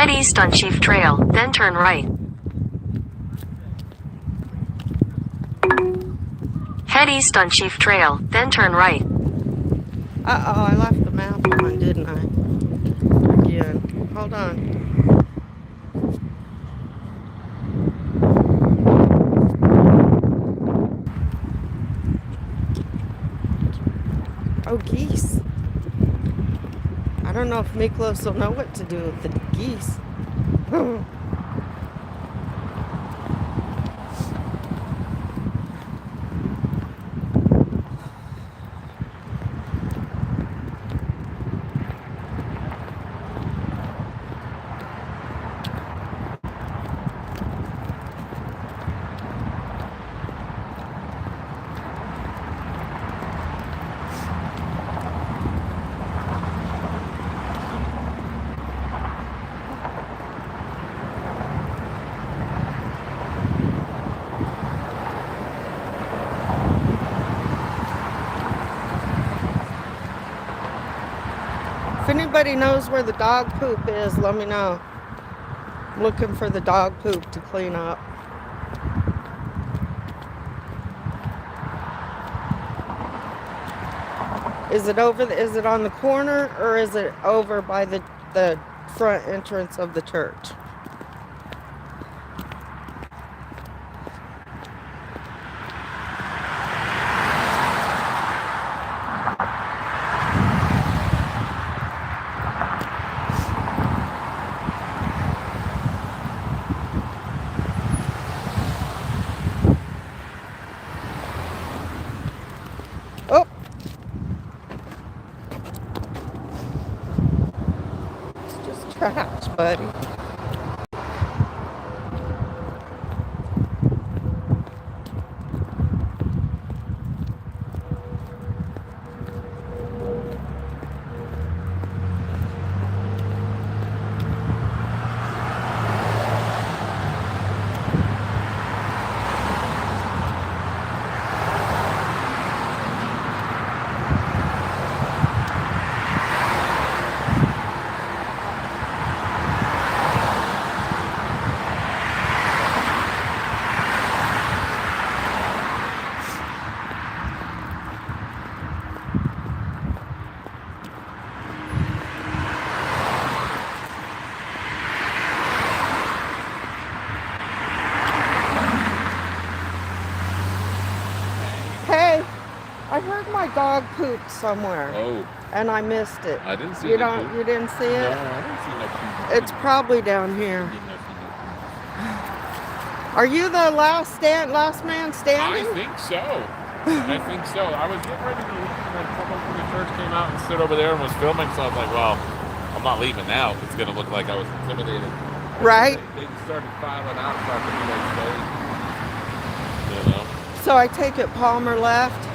Head east on Chief Trail, then turn right. Head east on Chief Trail, then turn right. Uh-oh, I left the map on, didn't I? Again. Hold on. Oh, geese. I don't know if Miklos will know what to do with the geese. If anybody knows where the dog poop is, let me know. I'm looking for the dog poop to clean up. Is it on the corner, or is it over by the front entrance of the church? Oh! It's just trash, buddy. Hey, I heard my dog pooped somewhere. Oh. And I missed it. I didn't see you it. You didn't see it? No, I didn't see no poop. It's probably down here. Are you the last man standing? I think so. I think so. I was getting ready to leave, and then someone from the church came out and stood over there and was filming, so I was like, well, I'm not leaving now. It's going to look like I was intimidated. Right. They started filing out, so I figured I'd stay. You know? So I take it Palmer left?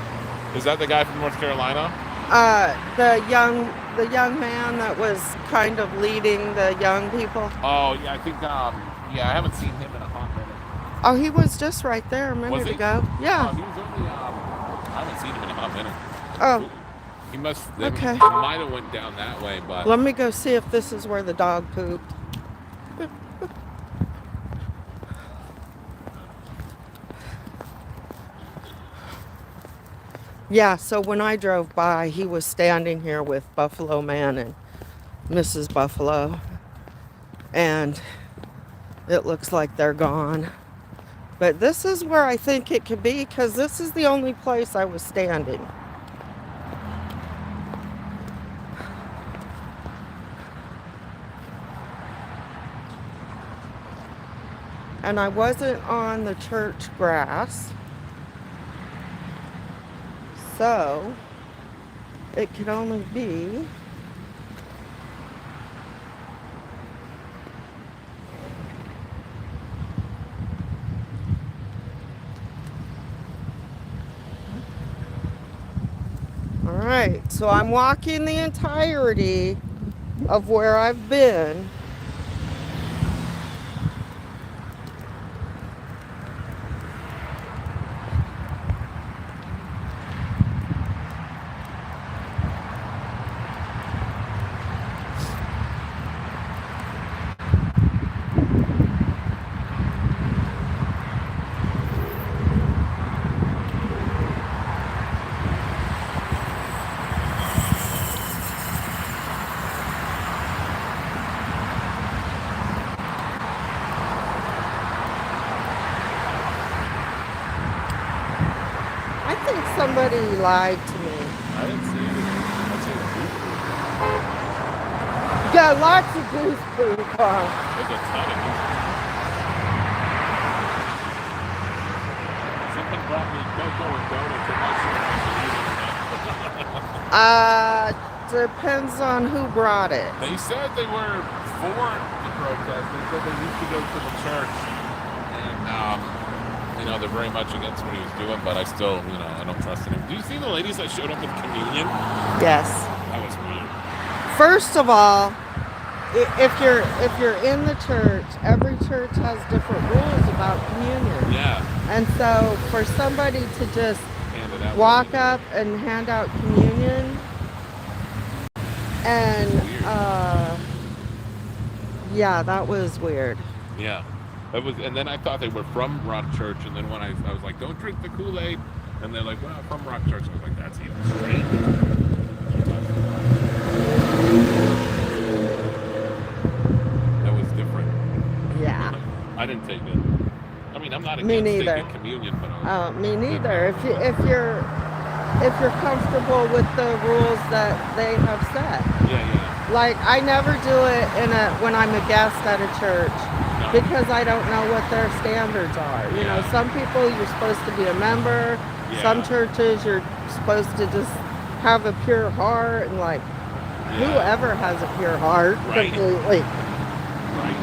Is that the guy from North Carolina? The young man that was kind of leading the young people. Oh, yeah, I think, I haven't seen him in a hot minute. Oh, he was just right there a minute ago. Yeah. Oh, he was only, I haven't seen him in a hot minute. Oh. He must, Okay. He might have went down that way, but. Let me go see if this is where the dog pooped. Yeah, so when I drove by, he was standing here with Buffalo Man and Mrs. Buffalo. And it looks like they're gone. But this is where I think it could be, because this is the only place I was standing. And I wasn't on the church grass. So, it could only be Alright, so I'm walking the entirety of where I've been. somebody lied to me. I didn't see anything. I see the goose poop. Got lots of goose poop, huh? There's a ton of goose poop. Someone brought me cocoa and donuts in my shirt. Depends on who brought it. They said they were for the protest. They said they used to go to the church, and they're very much against what he was doing. But I still, I don't trust in him. Do you see the ladies that showed up with communion? Yes. That was weird. First of all, if you're in the church, every church has different rules about communion. Yeah. And so for somebody to just Hand it out. walk up and hand out communion, and yeah, that was weird. Yeah. That was, and then I thought they were from Rock Church, and then when I was like, "Don't drink the Kool-Aid," and they're like, "Well, from Rock Church." I was like, "That's even strange." That was different. Yeah. I didn't take it. I mean, I'm not Me against neither. taking communion, but I was, Me neither. If you're comfortable with the rules that they have set. yeah. Like, I never do it when I'm a guest at a church No. because I don't know what their standards are. You know, Yeah. some people you're supposed to be a member. Yeah. Some churches you're supposed to just have a pure heart, and like whoever has a pure heart Right. completely. Right.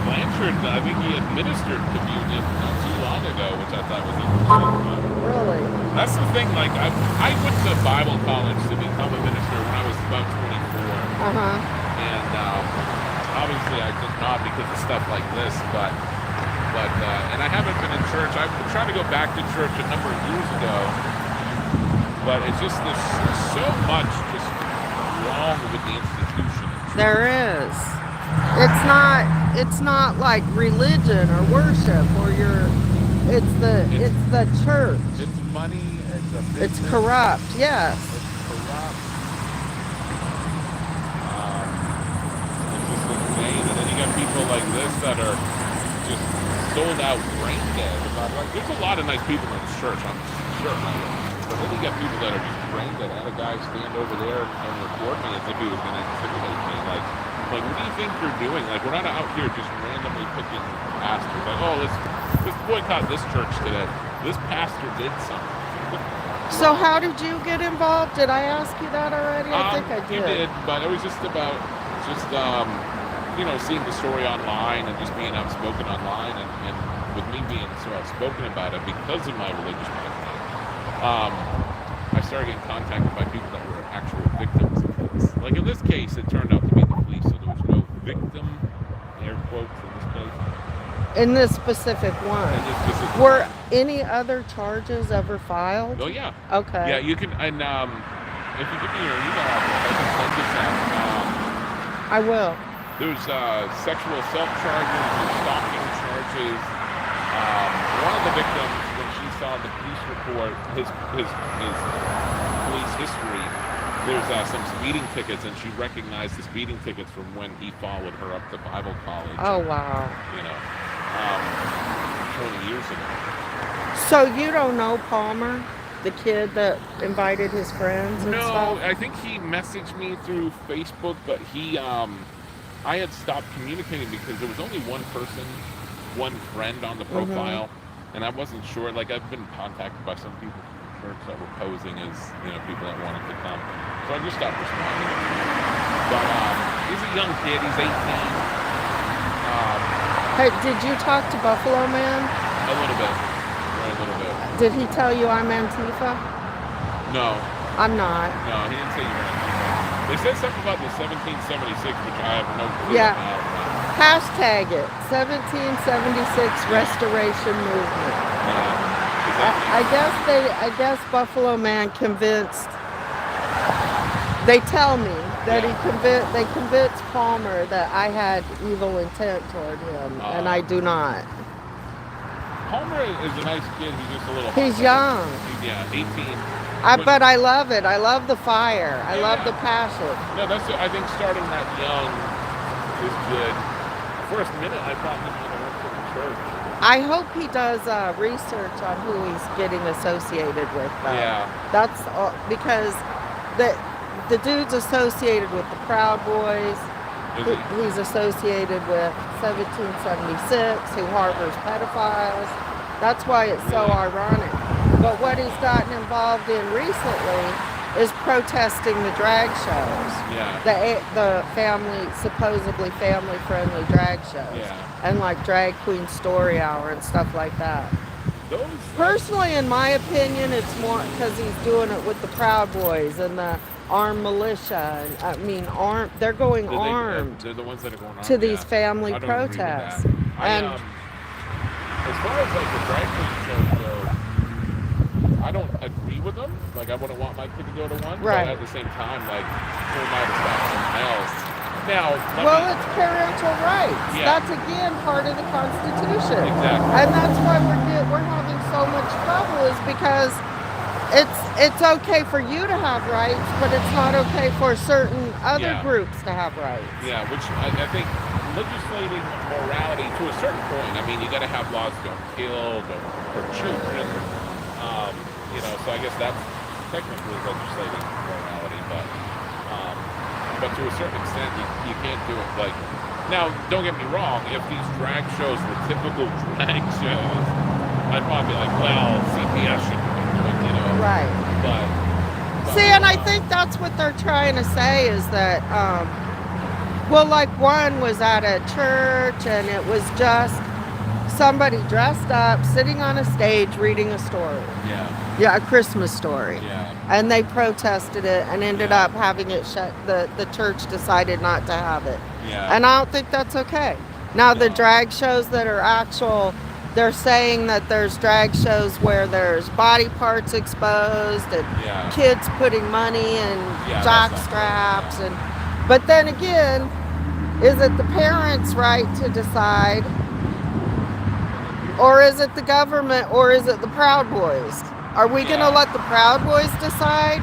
Blanchard, I think he administered communion not too long ago, which I thought was interesting. Really? That's the thing, like, I went to Bible college to become a minister when I was about 24. And obviously I did not because of stuff like this, but and I haven't been in church. I've been trying to go back to church a number of years ago, but it's just, there's so much just wrong with the institution. There is. It's not like religion or worship or it's the church. It's money, it's a business. It's corrupt, yes. It's corrupt. It's just insane. And then you got people like this that are just sold out brain dead. Like, there's a lot of nice people in this church, I'm sure. But then you got people that are just brain dead. I had a guy stand over there and record me as if he was going to intimidate me. Like, what do you think you're doing? Like, we're not out here just randomly picking pastors. Like, oh, let's boycott this church today. This pastor did something. So how did you get involved? Did I ask you that already? I think I did. You did, but it was just about seeing the story online and just being outspoken online, and with me being so outspoken about it because of my religious background, I started getting contacted by people that were actual victims of this. Like in this case, it turned out to be the police, so there was no victim, air quotes, in this case. In this specific one. Were any other charges ever filed? Oh yeah. Okay. Yeah, you can, and if you give me your email address, I can send this out. I will. There's sexual assault charges and stalking charges. One of the victims, when she saw the police report, his police history, there's some speeding tickets, and she recognized the speeding tickets from when he followed her up to Bible college. Oh, wow. 20 years ago. So you don't know Palmer, the kid that invited his friends and stuff? No, I think he messaged me through Facebook, but I had stopped communicating because there was only one friend on the profile, and I wasn't sure. Like, I've been contacted by some people from the church that were posing as, people that wanted to come. So I just stopped responding. But he's a young kid. He's 18. Hey, did you talk to Buffalo Man? A little bit. Right, a little bit. Did he tell you I'm Antifa? No. I'm not. No, he didn't say you were Antifa. They said something about the 1776, which I have no clue Yeah. about. Hashtag it. 1776 Restoration Movement. I guess Buffalo Man convinced. They tell me that they convinced Palmer that I had evil intent toward him, and I do not. Palmer is a nice kid. He's just a little. He's young. 18. But I love it. I love the fire. I love the passion. No, I think starting that young is good. First minute, I thought he was going to work for the church. I hope he does research on who he's getting associated with. Yeah. That's because the dude's associated with the Proud Boys. Is he? He's associated with 1776, who harbors pedophiles. That's why it's so Really? ironic. But what he's gotten involved in recently is protesting the drag shows. Yeah. The supposedly family-friendly drag shows. Yeah. And like Drag Queen Story Hour and stuff like that. Those. Personally, in my opinion, it's more because he's doing it with the Proud Boys and the armed militia. And, I mean, they're going armed They're the ones that are going armed to these yeah. family I don't agree with protests. that. And As far as like the drag queen shows go, I don't agree with them. Like I wouldn't want my kid to go to one, Right. but at the same time, like who am I to stop someone else? Now, it's parental rights. Yeah. That's again part of the Constitution. Exactly. And that's why we're having so much trouble is because it's okay for you to have rights, but it's not okay for certain other groups to have rights. Yeah, which I think legislating morality to a certain point. I mean, you got to have laws: don't kill, don't hurt children. So I guess that's technically legislating morality, but to a certain extent, you can't do it. Like now, don't get me wrong. If these drag shows were typical drag shows, I'd probably be like, well, CPS should do it, Right. But see, and I think that's what they're trying to say is that, like one was at a church and it was just somebody dressed up, sitting on a stage, reading a story. Yeah, a Christmas story. Yeah. And they protested it and ended up having it shut. The church decided not to have it. Yeah. And I don't think that's okay. Now, the drag shows that are actual, they're saying that there's drag shows where there's body parts exposed and kids putting money in jock straps. But then again, is it the parents' right to decide? Or is it the government, or is it the Proud Boys? Are we going to let the Proud Boys decide?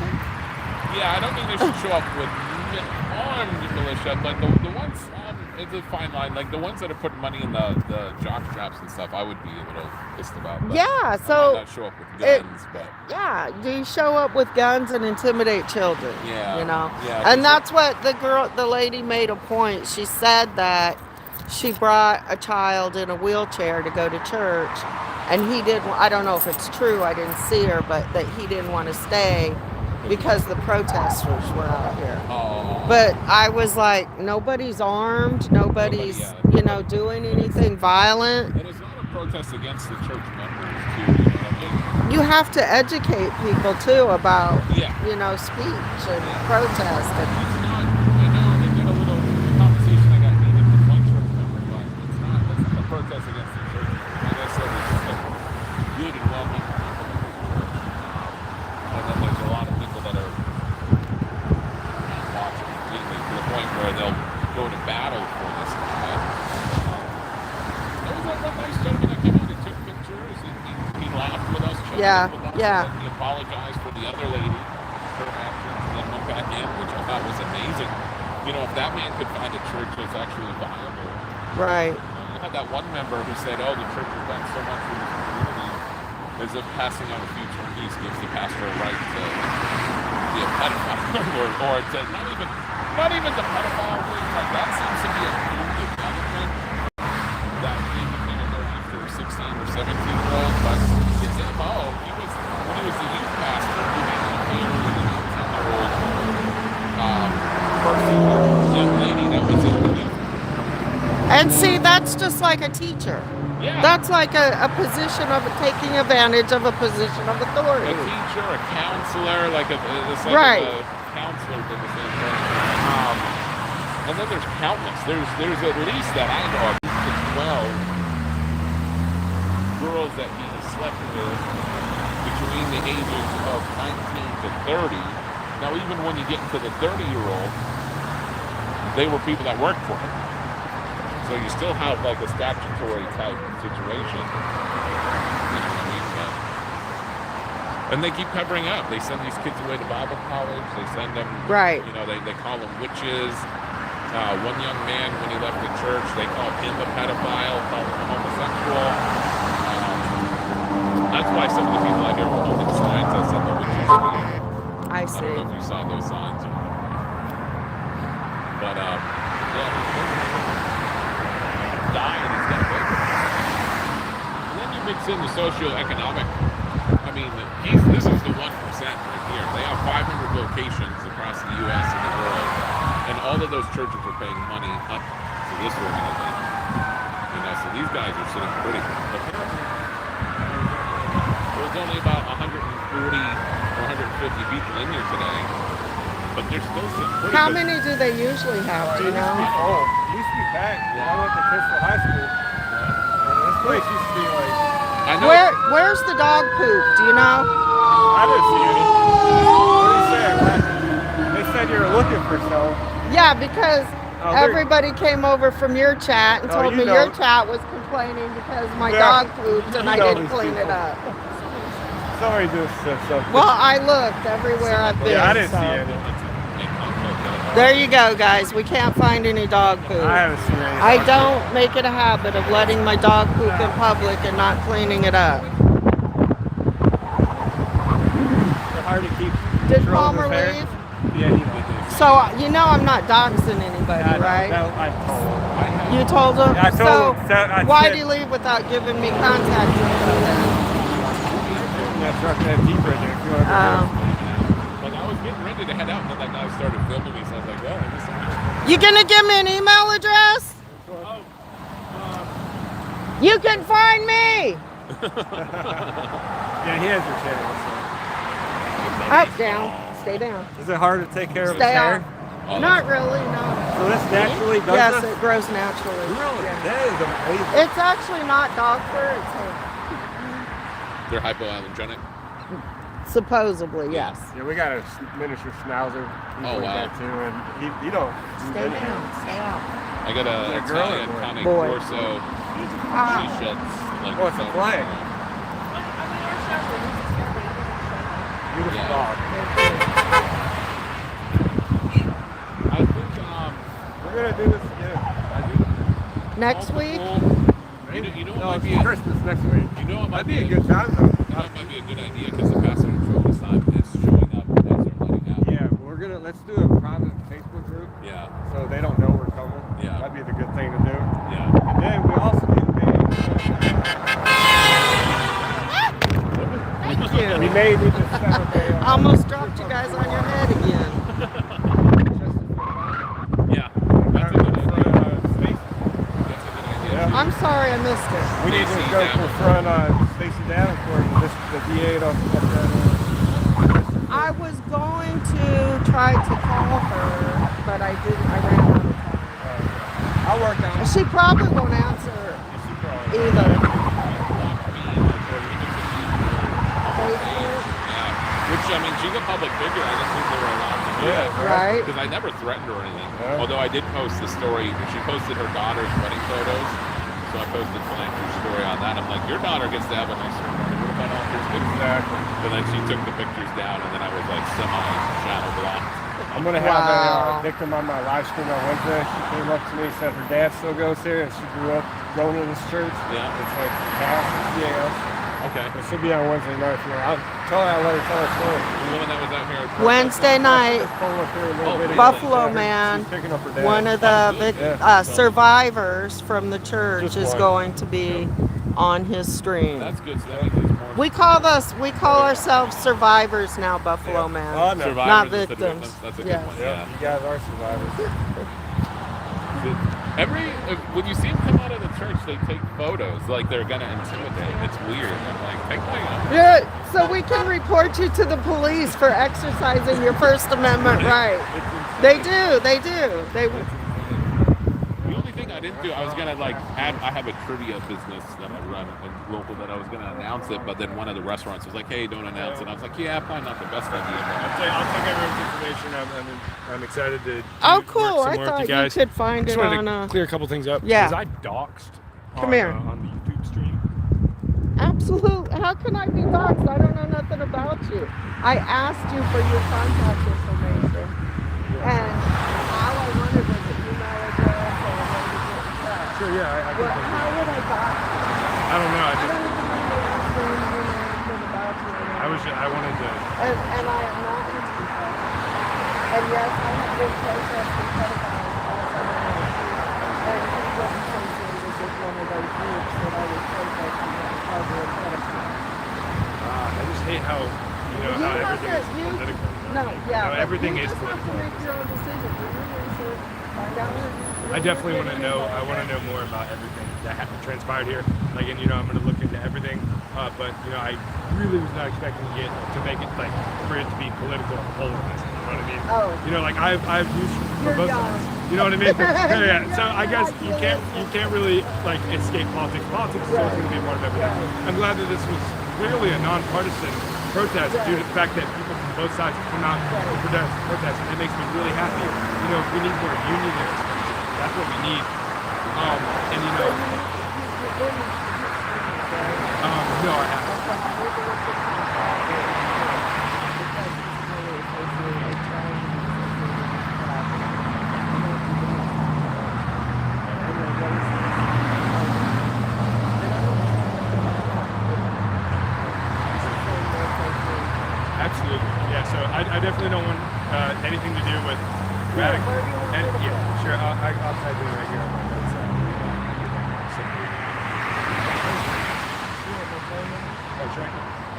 Yeah, I don't think they should show up with armed militia, but the ones, it's a fine line. Like the ones that are putting money in the jock straps and stuff, I would be a little pissed about. But yeah, so I might not show up with guns, but yeah, do you show up with guns and intimidate children? Yeah, Yeah, and that's what the lady made a point. She said that she brought a child in a wheelchair to go to church, and he didn't. I don't know if it's true. I didn't see her, but that he didn't want to stay because the protesters were out here. Oh. But I was like, nobody's armed. Nobody's doing anything violent. And it's not a protest against the church members, too. You know what I mean? You have to educate people too about speech and protest. It's not. I know they did a little conversation I got needed with one church member, but it's not a protest against the church. Like I said, it's just a good and welcome people. And then there's a lot of people that are watching completely to the point where they'll go to battle for this guy. There was a nice gentleman that came out and took pictures. He laughed with us, chatted with us, and he apologized for the other lady, her actions, and then went back in, which I thought was amazing. If that man could find a church that's actually viable. Right. You had that one member who said, oh, the church has done so much for this community, as if passing on a few turkeys gives the pastor a right to be a pedophile, or to not even the pedophile thing, like that seems to be a new development that maybe came in there after 16 or 17-year-olds, but it's MO. When he was the youth pastor, he had an affair with an 18-year-old young lady that was in the youth. And see, that's just like a teacher. Yeah. That's like a position of taking advantage of a position of authority. A teacher, a counselor, it's like right. A counselor did the same thing. And then there's countless. There's at least that I know of 12 girls that he slept with between the ages of 19 to 30. Now, even when you get into the 30-year-old, they were people that worked for him. So you still have like a statutory type situation. You know what I mean? And they keep covering up. They send these kids away to Bible college. They send them, right. They call them witches. One young man, when he left the church, they called him a pedophile, called him a homosexual. That's why some of the people out here were holding signs that said the witches leave. I I don't see. know if you saw those signs. But, yeah, he's dying, he's got a baby. And then you mix in the socioeconomic. I mean, this is the 1% right here. They have 500 locations across the U.S. and the world. And all of those churches are paying money up to this organization. So these guys are sitting pretty. There's only about 140 or 150 people in here today. But they're still sitting pretty. How many do they usually have? Do you know? Oh, it used to be packed. I went to Crystal High School. This place used to be like... I know. Where's the dog poop? Do you know? I didn't see any. What did he say? They said you were looking for some. Yeah, because everybody came over from your chat and told me your chat was complaining because my dog pooped and I didn't clean it up. Somebody just said something. Well, I looked everywhere I've been. Yeah, I didn't see any. There you go, guys. We can't find any dog poop. I haven't seen any. I don't make it a habit of letting my dog poop in public and not cleaning it up. They're hard to keep. Did Palmer leave? Yeah, he did. So, you know I'm not doxing anybody, right? I told him. You told him? Yeah, I told him. Why did he leave without giving me contact info then? That truck that Jeep right there. If you want to Like, I was getting ready to head out, and then that guy started filming me, so I was like, well, I guess I'm... You gonna give me an email address? You can find me! Yeah, he has your channel. Up, down. Stay down. So. Is it hard to take care of his Stay hair? on. Not really, no. So this naturally does Yes, this? it grows naturally. Really? Yeah. That is amazing. It's actually not dog fur, it's hair. They're hypoallergenic. Supposedly, yes. Yeah, we got a miniature schnauzer. He's Oh, like wow. that too, and he don't. Stay down, stay out. I got a Is it a girl or Italian boy? Cane Boy. Corso. She sheds like Oh, it's a flag. Beautiful Yeah. dog. I think We're gonna do this again. Next week? You know No, what might it's be Christmas next week. you know what might That'd be a good time though. That might be a good idea because the passenger patrol this time is showing up as they're letting out. Yeah, let's do a private Facebook group Yeah. so they don't know we're coming. Yeah. That'd be the good thing to do. Yeah. And then we also need to Thank you. we may need to set up a Almost dropped you guys on your head again. Yeah. That's a good idea. Stacy. That's a good idea. Yeah. I'm sorry I missed it. We need to Stacy go confront Stacy Davenport, the DA up there. I was going to try to call her, but I didn't. I ran out of time. I'll work on it. She probably won't answer She probably- either. Yeah. Which, I mean, she's a public figure. I didn't think they were allowed to do Yeah, that. Right? Because I never threatened her or anything. Yeah. Although I did post the story. She posted her daughter's wedding photos. So I posted Blanche's story on that. I'm like, your daughter gets to have a nice ceremony. What about all his pictures? Exactly. But then she took the pictures down, and then I was like semi-shadow blocked. I'm gonna have Wow. a victim on my live stream on Wednesday. She came up to me and said her dad still goes here, and she grew up going to this church. Yeah. It's like half CAS. Okay. It should be on Wednesday night if you want. I'll tell her I'll let her tell her story. The woman that was out here. Wednesday night, Just pull up here a little Oh, video. Buffalo She's Man, picking up her dad. one of the Yeah. survivors from the church Just is one. going to be on his stream. That's good. So that means there's more We call ourselves survivors now, Buffalo Man. Oh, no. survivors not instead of victims. That's a Yeah. good one. Yeah, Yeah. you guys are survivors. When you see them come out of the church, they take photos like they're gonna intimidate. It's weird. I'm like, take my Yeah, so we can report you to the police for exercising your First Amendment right. They do. The only thing I didn't do, I was gonna I have a trivia business that I run in local that I was gonna announce it, but then one of the restaurants was like, hey, don't announce it. I was like, yeah, probably not the best idea. I'll take everyone's information. I'm excited to Oh, cool. work some I more with thought you guys. could find Just it wanted on to a... clear a couple things up. Yeah. Because I doxed Come on, here. on the YouTube stream. Absolutely. How can I be doxxed? I don't know nothing about you. I asked you for your contact information. And all I wanted was an email sure, yeah, I can Well, take how it. would I got you? I don't know. I don't even know the last name, you know, anything about you. I wanted to. And I am not Antifa. And yes, I have been protesting pedophiles all summer long. And he was associated with one of those groups that I was protesting that was harboring pedophiles. I just hate how how everything is political. No, yeah. How but everything you is just have to political. make your own decision. Do your research. Find out where I definitely want to know. I want to know more about everything that transpired here. Like, and I'm going to look into everything. But I really was not expecting it to make it like for it to be political and polarized. You know what I mean? Oh. Like I've used for You're both young. sides. You know what I mean? Yeah. So I guess you can't really like escape politics. Politics is always going to be a part of everything. I'm glad that this was clearly a nonpartisan protest due to the fact that people from both sides come out and protest. It makes me really happy. We need more union in this country. That's what we need. No, I haven't. Absolutely. Yeah, so I definitely don't want anything to do with radical. And yeah, sure. I'll type it right here on my notes. Oh, sure.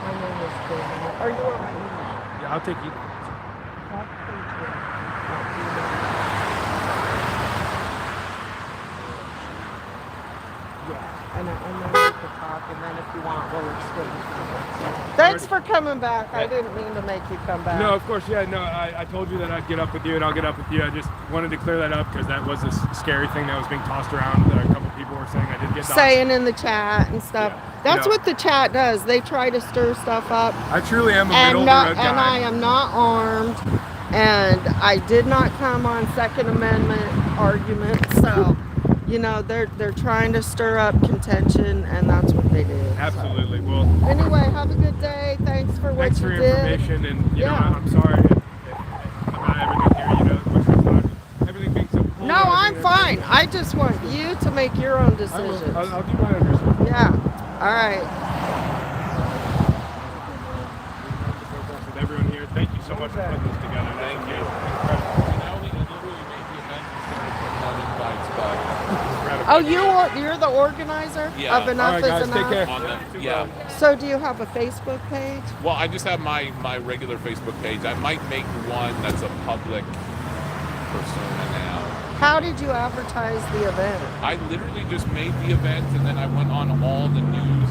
My name is David. Are you on my email? Yeah, I'll take you. Yeah, and then we could talk, and then if you want, we'll exchange. Thanks for coming back. I didn't mean to make you come back. No, of course, yeah, no, I told you that I'd get up with you, and I'll get up with you. I just wanted to clear that up because that was a scary thing that was being tossed around. That a couple people were saying I did get saying in the chat and stuff. Yeah. That's what the chat does. They try to stir stuff up. I truly am a middle of the road guy. And I am not armed, and I did not come on Second Amendment arguments. So, they're trying to stir up contention, and that's what they did. Absolutely. So. Well. Anyway, have a good day. Thanks for what you did. Thanks for your information, and I'm sorry about everything here. Everything being so cool. No, I'm fine. I just want you to make your own decisions. I'll do my own research. Yeah. All right. With everyone here, thank you so much for putting this together. Thank you. Oh, you're the organizer of Enough All right, guys, is Enough? Take care. Yeah. So do you have a Facebook page? Well, I just have my regular Facebook page. I might make one that's a public persona now. How did you advertise the event? I literally just made the event, and then I went on all the news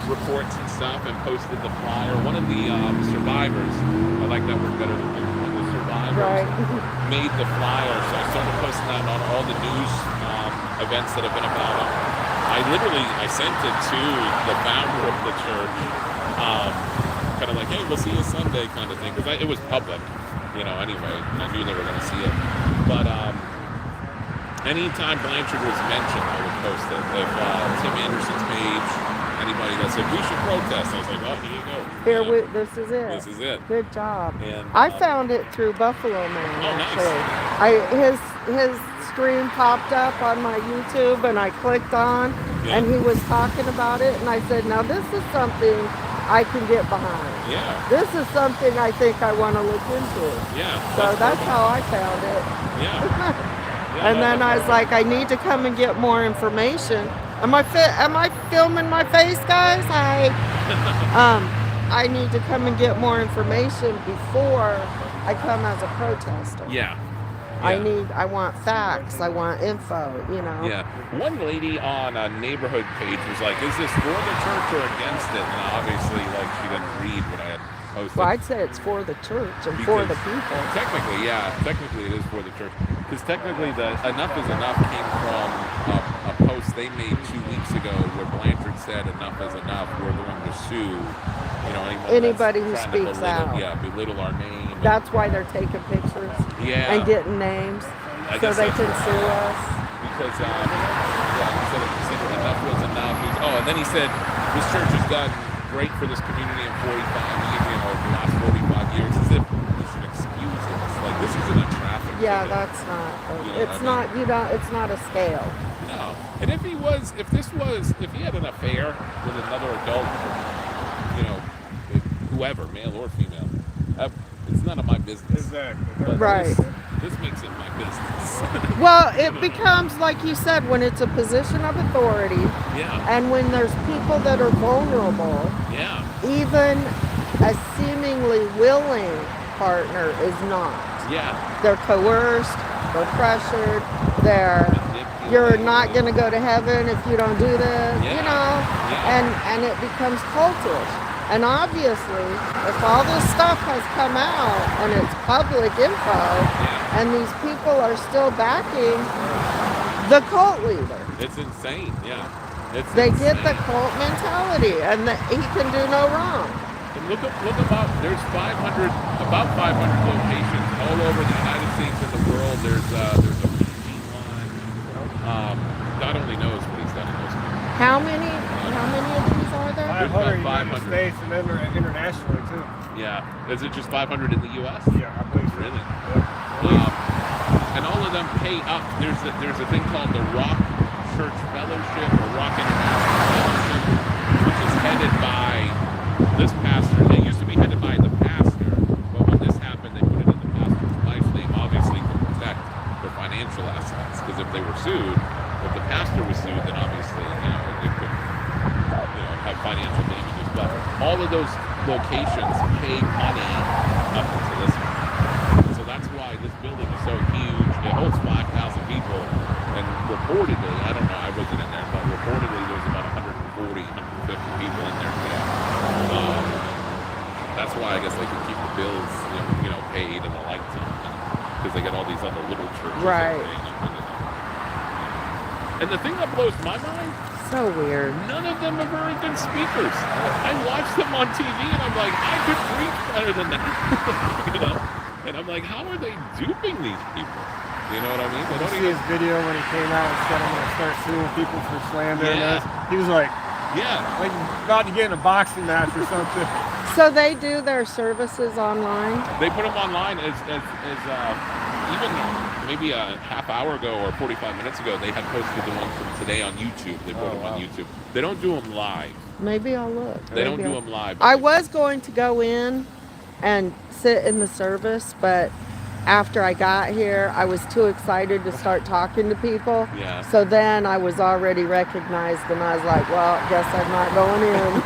reports and stuff and posted the flyer. One of the survivors, I like that word better than one of the survivors, made the flyer, so I started posting that on all the news events that have been about him. I sent it to the founder of the church, kind of like, hey, we'll see you Sunday kind of thing, because it was public, anyway, and I knew they were going to see it. But anytime Blanchard was mentioned, I would post it. If Tim Anderson's page, anybody that said, we should protest, I was like, oh, here you go. This is it. This is it. Good job. And, I found it through Buffalo Man, actually. Nice. His stream popped up on my YouTube, and I clicked on, and he was talking about it, and I said, now this is something I can get behind. Yeah. This is something I think I want to look into. Yeah. So that's how I found it. Yeah. And then I was like, I need to come and get more information. Am I filming my face, guys? I need to come and get more information before I come as a protester. Yeah. I want facts. I want info, Yeah. One lady on a neighborhood page was like, is this for the church or against it? And obviously, she didn't read what I had posted. Well, I'd say it's for the church and for the people. Technically, it is for the church. Because technically, the Enough is Enough came from a post they made 2 weeks ago where Blanchard said, enough is enough. We're going to sue, anybody who speaks out. Yeah, belittle our name. That's why they're taking pictures and getting names so they can sue us. Because, he said enough was enough. And then he said, this church has done great for this community in 45 years, the last 45 years, as if we should excuse it. It's like, this isn't a traffic Yeah, So that's not. You know It's what I not. You don't. It's not a scale. no. And if he had an affair with another adult, you know, whoever, male or female, it's none of my business. Exactly. But Right. this makes it my business. Well, it becomes like you said when it's a position of authority, Yeah. and when there's people that are vulnerable. Yeah. Even a seemingly willing partner is not. Yeah. They're coerced, they're pressured, you're not going to go to heaven if you don't do this, you know, and it becomes cultish. And obviously, if all this stuff has come out and it's public info, and these people are still backing the cult leader. It's insane, yeah. They get the cult mentality, and he can do no wrong. And look about, there's about 500 locations all over the United States and the world. There's a routine line. God only knows what he's done in those countries. How many of these are there? 500 in the States and then internationally too. Yeah. Is it just 500 in the U.S.? Yeah, I believe so. Really? Yeah. And all of them pay up. There's a thing called the Rock Church Fellowship or Rock International Fellowship, which is headed by this pastor. It used to be headed by the pastor, but when this happened, they put it in the pastor's wife's name, obviously to protect their financial assets. Because if they were sued, if the pastor was sued, then obviously, it could, have financial damages. But all of those locations pay money up into this one. So that's why this building is so huge. It holds 5,000 people, and reportedly, I don't know, I wasn't in there, but reportedly there's about 140, 150 people in there today. That's why I guess they can keep the bills, paid and the lights on, because they got all these other little churches. Right. And the thing that blows my mind, So weird. none of them are very good speakers. I watch them on TV and I'm like, I could preach better than that. And I'm like, how are they duping these people? You know what I mean? They don't see his video when he came out and said, I'm going to start suing people for slander. Yeah. He was like about to get in a boxing match or something. So they do their services online? They put them online as even maybe a half hour ago or 45 minutes ago, they had posted the one from today on YouTube. They put them on YouTube. They don't do them live. Maybe I'll look. They don't do them live. I was going to go in and sit in the service, but after I got here, I was too excited to start talking to people. Yeah. So then I was already recognized, and I was like, well, guess I'm not going in.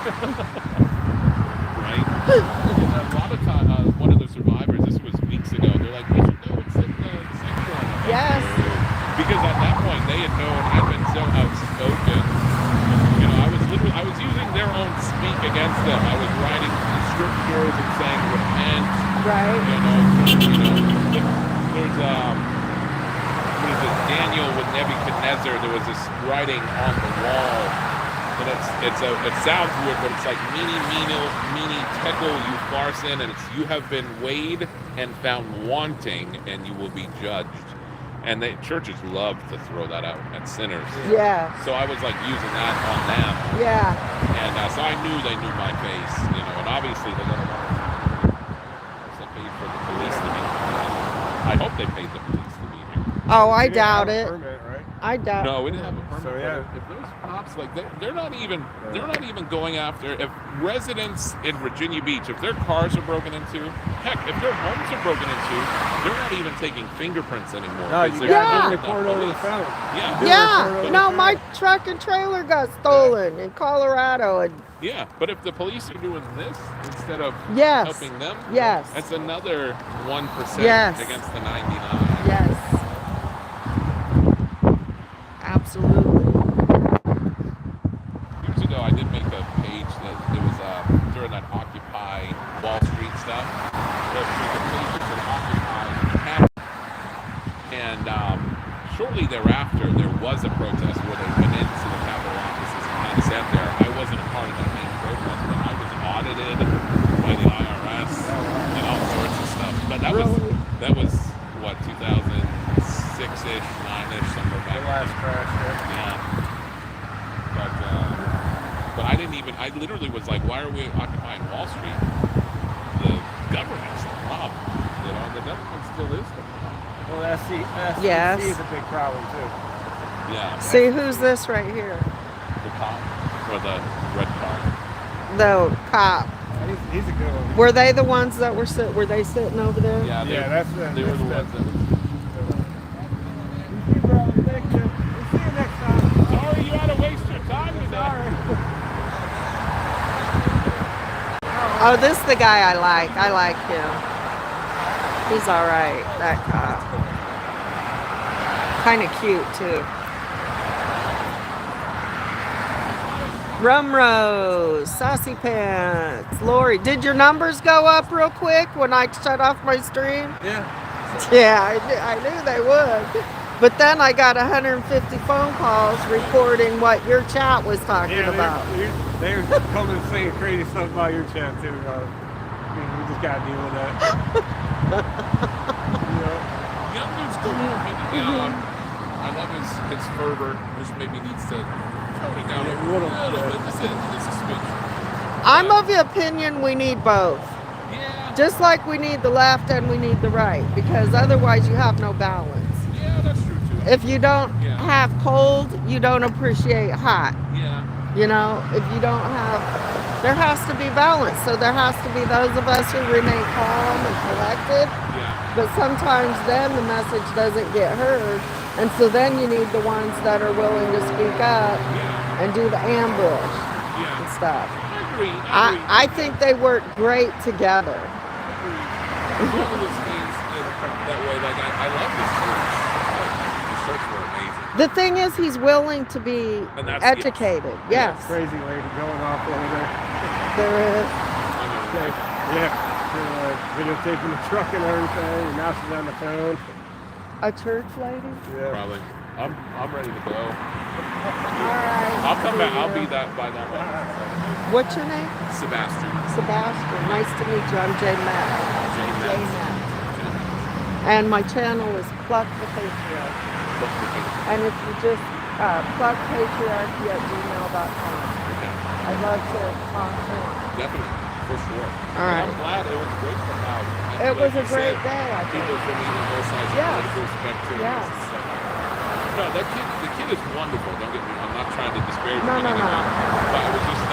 Right. And a lot of times, one of the survivors, this was weeks ago, they're like, we should go and sit in the sanctuary. Yes. Because at that point, they had known I'd been so outspoken. I was using their own speak against them. I was writing scriptures and saying repent. Right. There's what is it? Daniel with Nebuchadnezzar. There was this writing on the wall, and it sounds weird, but it's like mene tekel upharsin, and it's you have been weighed and found wanting, and you will be judged. And churches love to throw that out at sinners. Yeah. So I was like using that on them. Yeah. And so I knew they knew my face, and obviously they got a lot of they paid for the police to be here. I hope they paid the police to be here. Oh, I doubt it. Permit, right? I doubt. No, we didn't have a permit. So, yeah. If those cops, they're not even going after, if residents in Virginia Beach, if their cars are broken into, heck, if their homes are broken into, they're not even taking fingerprints anymore. No, you got to report over the phone. Yeah. Yeah. No, my truck and trailer got stolen in Colorado. And Yeah, but if the police are doing this instead of Yes. helping them, Yes. that's another 1% Yes. against the 99. yes. Absolutely. Years ago, I did make a page that it was during that Occupy Wall Street stuff. The police that Occupy happened. And shortly thereafter, there was a protest where they went into the Capitol offices and kind of sat there. I wasn't a part of that main protest, but I was audited by the IRS and all sorts of stuff. But that was what, 2006-ish, 9-ish, somewhere back. The last crash, Yeah. But I didn't even, I literally was like, why are we occupying Wall Street? The government's the problem. The government still is the problem. Well, SEC Yes. is a big problem too. Yeah. See, who's this right here? The cop or the red car. The cop. He's a good one. Were they the ones that were sitting over there? Yeah, Yeah, that's the. they were the ones that. We'll see you next time. Sorry, you had to waste your time today. Oh, this is the guy I like. I like him. He's all right, that cop. Kind of cute, too. Rumrose, Saucy Pants, Lori. Did your numbers go up real quick when I shut off my stream? Yeah. Yeah, I knew they would. But then I got 150 phone calls reporting what your chat was talking about. They're coming and saying crazy stuff about your chat too. We just gotta deal with that. Young dude's cool. I love his fervor. Just maybe needs to tone it down a little bit. This is speech. I'm of the opinion we need both. Yeah. Just like we need the left and we need the right, because otherwise you have no balance. Yeah, that's true too. If you don't Yeah. have cold, you don't appreciate hot. Yeah. You know, if you don't have, there has to be balance. So there has to be those of us who remain calm and collected. Yeah. But sometimes then the message doesn't get heard. And so then you need the ones that are willing to speak up Yeah. and do the ambush Yeah. and stuff. I agree. I think they work great together. Some of those things that way, like I love this church. The church were amazing. The thing is, he's willing to be And that's- educated. Yes, Crazy lady going off over there. there is. I mean, Yeah. Videotaping the truck and everything. And now she's on the phone. A church lady? Yeah. probably. I'm ready to go. All right. I'll come back. I'll see be you. that by that way. What's your name? Sebastian. Sebastian. Nice to meet you. I'm Jay Matt. Jay Jay Matt. Matt. And my channel is Pluck the Patriarch. And if you just pluckpatriarchy@gmail.com. I'd love to talk more. Definitely, for sure. All right. I'm glad it was great for now. It was a great day, I People think. from even both sides of Yes. the political spectrum. Yes. No, the kid is wonderful. Don't get me wrong. I'm not trying to disparage No, him. no, no. But it was just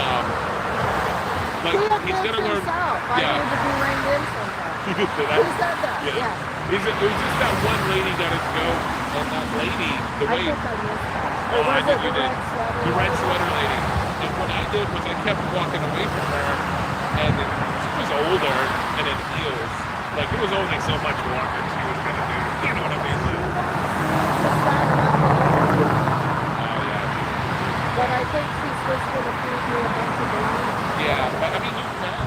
He like he's admits gonna learn. himself. I Yeah. need to be reined in sometimes. He did Who that. said that? Yeah. Yeah. It was just that one lady got to go, and that lady, the I way. think I missed that. Oh, Or I was think it you the did. red sweater? The red sweater lady. And what I did was I kept walking away from her, and she was older and in heels. Like there was only so much walking she was gonna do. You know what I mean? Like, oh yeah. But I think she's just going to feed me a bunch of bananas. Yeah, but I mean you can,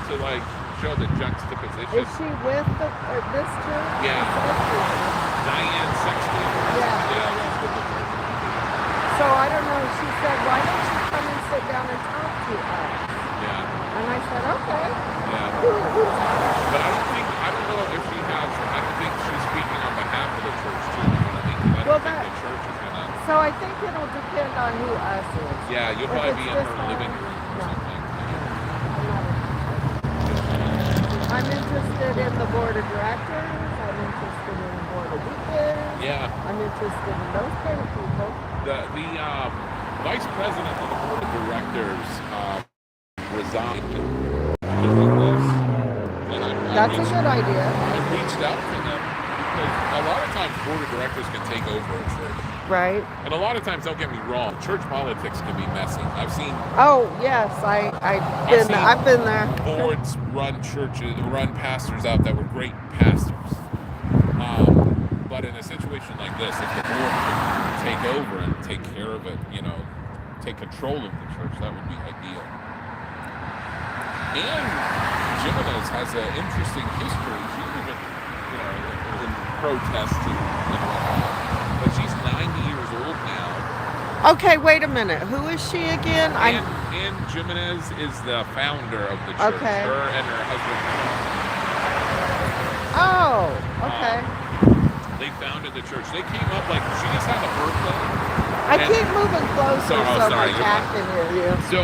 to like show the juxtaposition. Is she with this church? Yeah. She said she was. Diane Sexton. Yeah. she's with the church. So I don't know. She said, why don't you come and sit down and talk to us? Yeah. And I said, okay. Yeah. Who's But I don't know if she has, I don't think she's speaking on behalf of the church too. You know what I mean? 'Cause I Well, don't think that- the church is gonna. So I think it'll depend on who us is. Yeah, you'll If probably it's be in just her on- living room or No. something. I'm interested in the board of directors. I'm interested in the board of deacons. Yeah. I'm interested in those kind of people. The vice president of the board of directors resigned during this. And That's a good idea. I reached out to them because a lot of times board of directors can take over a church. Right. And a lot of times, don't get me wrong, church politics can be messy. I've seen Oh yes, I've been there. boards run churches, run pastors out that were great pastors. But in a situation like this, if the board could take over and take care of it, take control of the church, that would be ideal. And Jimenez has an interesting history. She even, in protests and whatnot. But she's 90 years old now. Okay, wait a minute. Who is she again? Ann Jimenez is the founder of the church. Okay. Her and her husband. Oh, okay. They founded the church. They came up she just had a birthday. I keep moving closer so sorry, my you're cat fine. can hear you. So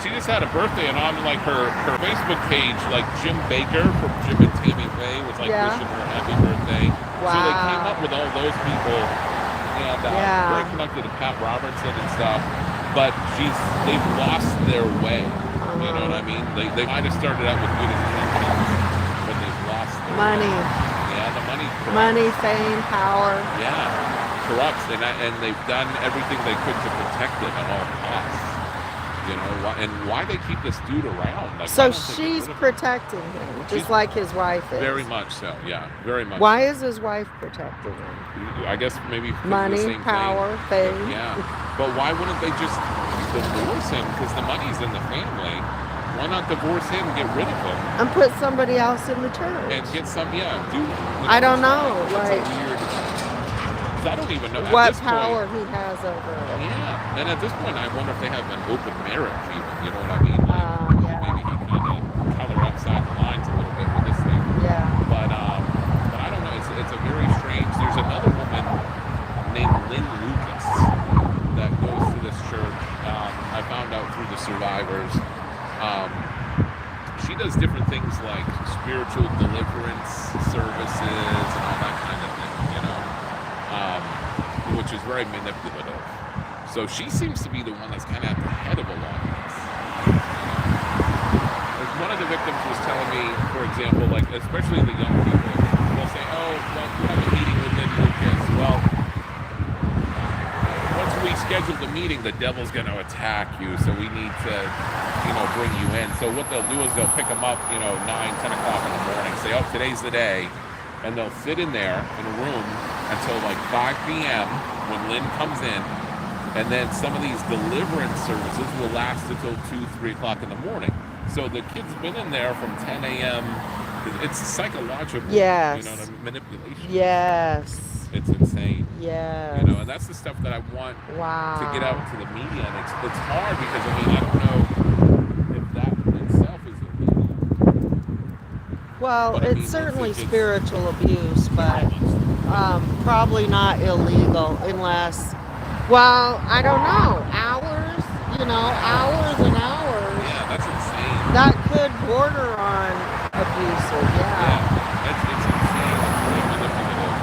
she just had a birthday, and on her Facebook page, Jim Baker from Jim and Tammy Faye was Yeah. wishing her happy birthday. So they came up Wow. with all those people, and very Yeah. connected to Pat Robertson and stuff. But they've lost their way. You know what I mean? They might have started out with good intentions, but they've lost their way. Money. Yeah, the money corrupts. Money, fame, power. Yeah, corrupts, and they've done everything they could to protect it at all costs. You know, and why they keep this dude around? Like, So why don't they get she's rid of him? protecting him, just She's- like his wife is. Very much so. Yeah, very much. Why so. is his wife protecting him? I guess maybe because of the Money, same power, thing. fame. Yeah, but why wouldn't they just divorce him? Because the money's in the family. Why not divorce him, get rid of him, And put somebody else in the church. and get some? Yeah, do. I don't know, That's like- a weird. 'Cause I don't even know What at this power Point, he has over it. yeah, and at this point, I wonder if they have an open marriage. Even, you know what I mean? Like, Yeah. maybe he kind of color upside the lines a little bit with this thing. Yeah. But I don't know. It's a very strange. There's another woman named Lynn Lucas that goes to this church. I found out through the survivors. She does different things like spiritual deliverance services and all that kind of thing. You know, which is very manipulative. So she seems to be the one that's kind of at the head of a lot of this. Like one of the victims was telling me, for example, like especially the young people, they'll say, "Oh, well, you have a meeting with Lynn Lucas." Well, once we schedule the meeting, the devil's going to attack you, so we need to, bring you in. So what they'll do is they'll pick them up, 9, 10 o'clock in the morning, say, "Oh, today's the day," and they'll sit in there in a room until like 5 p.m. when Lynn comes in. And then some of these deliverance services will last until 2, 3 o'clock in the morning. So the kid's been in there from 10 a.m. It's psychological, Yes. manipulation. Yes. It's insane. Yes. And that's the stuff that I want Wow. to get out to the media. And it's hard because, I don't know if that in itself is illegal. Well, But, it's certainly it's spiritual abuse, but probably not illegal unless, well, I don't know, hours and hours. Yeah, that's insane. That could border on abusive, yeah. It's insane. It's really manipulative.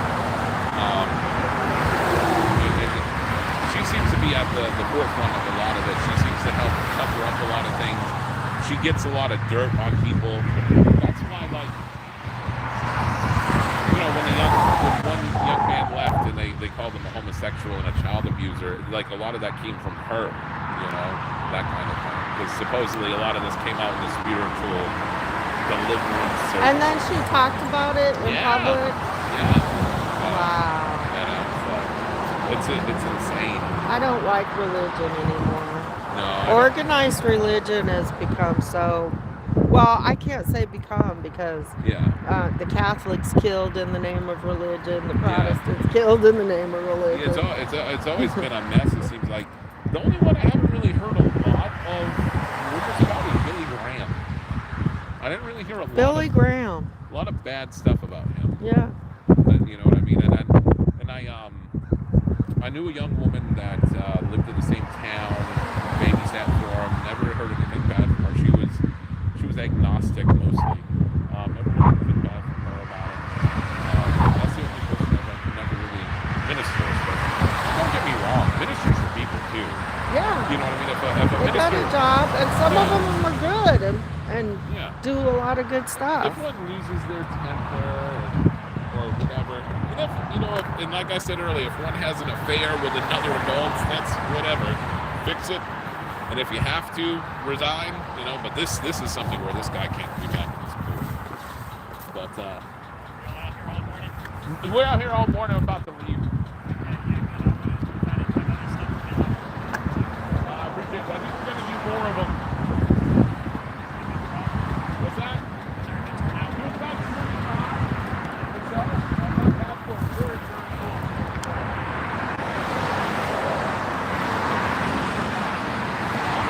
She seems to be at the forefront of a lot of it. She seems to help cover up a lot of things. She gets a lot of dirt on people. That's why, when one young man left and they called him a homosexual and a child abuser, a lot of that came from her, that kind of thing. Because supposedly a lot of this came out in the spiritual deliverance service. And then she talked about it in public. Yeah. Wow. It's insane. I don't like religion anymore. No. Organized religion has become so, well, I can't say become because the Catholics killed in the name of religion, the Protestants killed in the name of religion. It's always been a mess, it seems like. The only one I haven't really heard a lot of rumors about is Billy Graham. I didn't really hear Billy Graham. A lot of bad stuff about him. Yeah. But, you know what I mean? I knew a young woman that lived in the same town, babysat for him. Never heard anything bad from her. She was agnostic mostly. Never heard anything bad from her about him. That's the only person I've never really ministers. But don't get me wrong, ministers are people too. Yeah. You know what I mean? If a They got minister, a job, and some of them are good and Yeah. do a lot of good stuff. if one loses their temper or whatever, and like I said earlier, if one has an affair with another adult, that's whatever. Fix it. And if you have to, resign, but this is something where this guy can't be back in his cool. But we're out here all morning, I'm about to leave. I appreciate that. I think we're going to do more of them. What's that?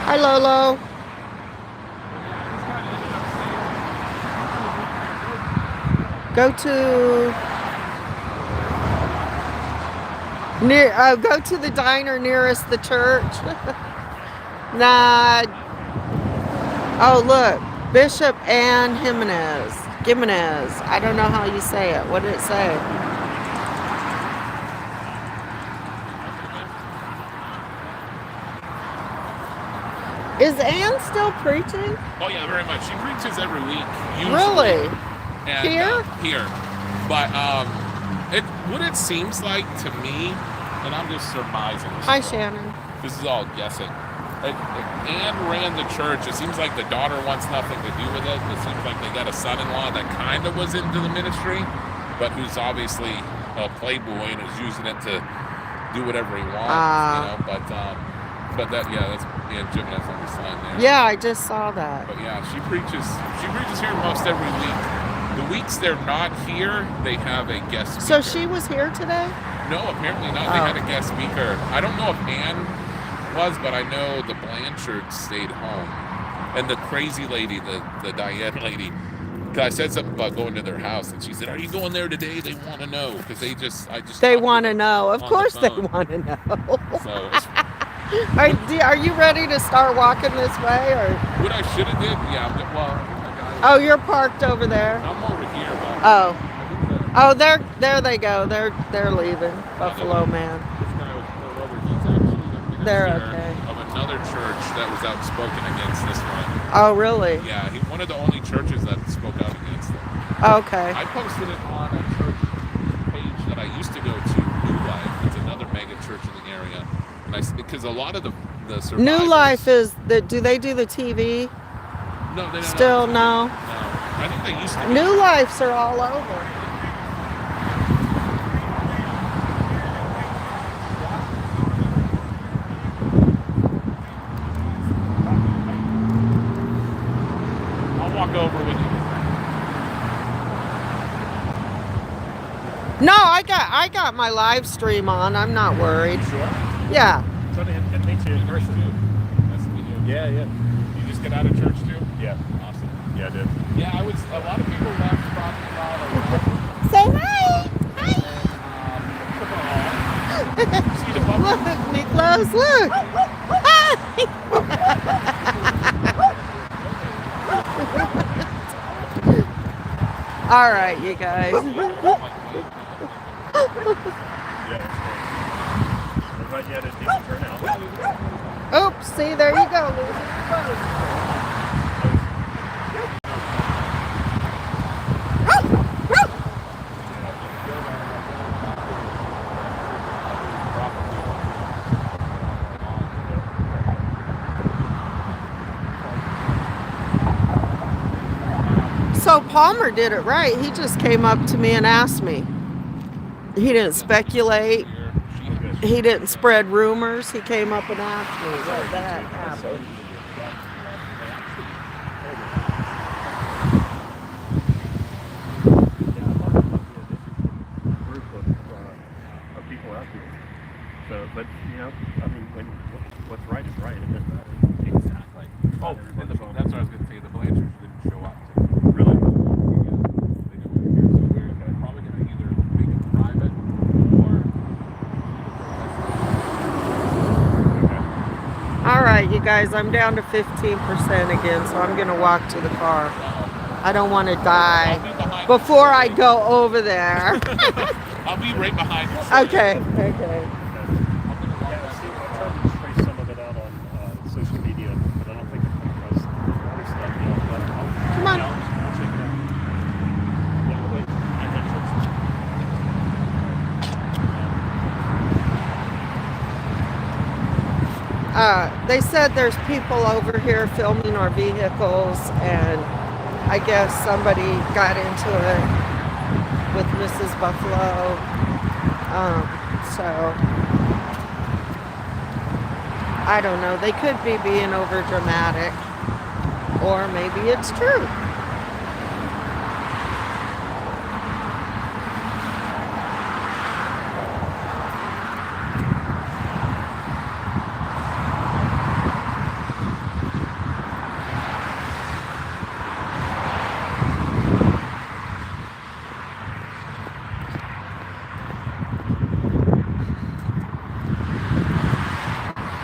Hi, Lolo. Go to the diner nearest the church. Nah. Oh, look, Bishop Ann Jimenez. I don't know how you say it. What did it say? Is Ann still preaching? Oh yeah, very much. She preaches every week. Usually. Really? And, Here? Here. But what it seems like to me, and I'm just surmising. Hi, Shannon. This is all guessing. Anne ran the church. It seems like the daughter wants nothing to do with it. It seems like they got a son-in-law that kind of was into the ministry, but who's obviously a playboy and is using it to do whatever he wants. But that's Jim has on the sign there. Yeah, I just saw that. But yeah, she preaches here most every week. The weeks they're not here, they have a guest speaker. So she was here today? No, apparently not. They had a guest speaker. I don't know if Anne was, but I know the Blanchards stayed home. And the crazy lady, the Diane lady, I said something about going to their house, and she said, "Are you going there today?" They want to know because they want to know. Of course, they want to know. So. Are you ready to start walking this way, or what I should have did? Yeah. Well. Oh, you're parked over there. I'm over here. Oh, there they go. They're leaving. Buffalo Man. This guy was pulled over. He's actually the They're minister okay. of another church that was outspoken against this one. Oh, really? Yeah, one of the only churches that spoke out against it. Okay. I posted it on a church page that I used to go to, New Life. It's another mega church in the area. Because a lot of the survivors... New Life is do they do the TV? No, they don't. Still no. No, I think they used to. New Lives are all over. I'll walk over with you. No, I got my live stream on. I'm not worried. Sure. Yeah. So it makes you in person. Nice to meet you. Yeah. You just get out of church too? Yeah. Awesome. Yeah, I did. Yeah, a lot of people left talking about Say hi. see the puppy? Look, Nicholas, look. All right, you guys. But yeah, there's decent turnout. Oops, see, there you go, Lucy. So Palmer did it right. He just came up to me and asked me. He didn't speculate. He didn't spread rumors. He came up and asked me what that happened. Group of people out here. So, but I mean, what's right is right. It doesn't matter. Exactly. Oh, and that's what I was going to say. The Blanchards didn't show up. Really? They didn't here, so we're probably going to either make it private or. All right, you guys, I'm down to 15% again, so I'm going to walk to the car. I don't want to die before I go over there. I'll be right behind you. Okay. Yeah, see, I tried to trace some of it out on social media, but I don't think it comes across the other stuff. But Come on. I'll check it out. Yeah, wait. I had They said there's people over here filming our vehicles, and I guess somebody got into it with Mrs. Buffalo. So I don't know. They could be being over dramatic, or maybe it's true.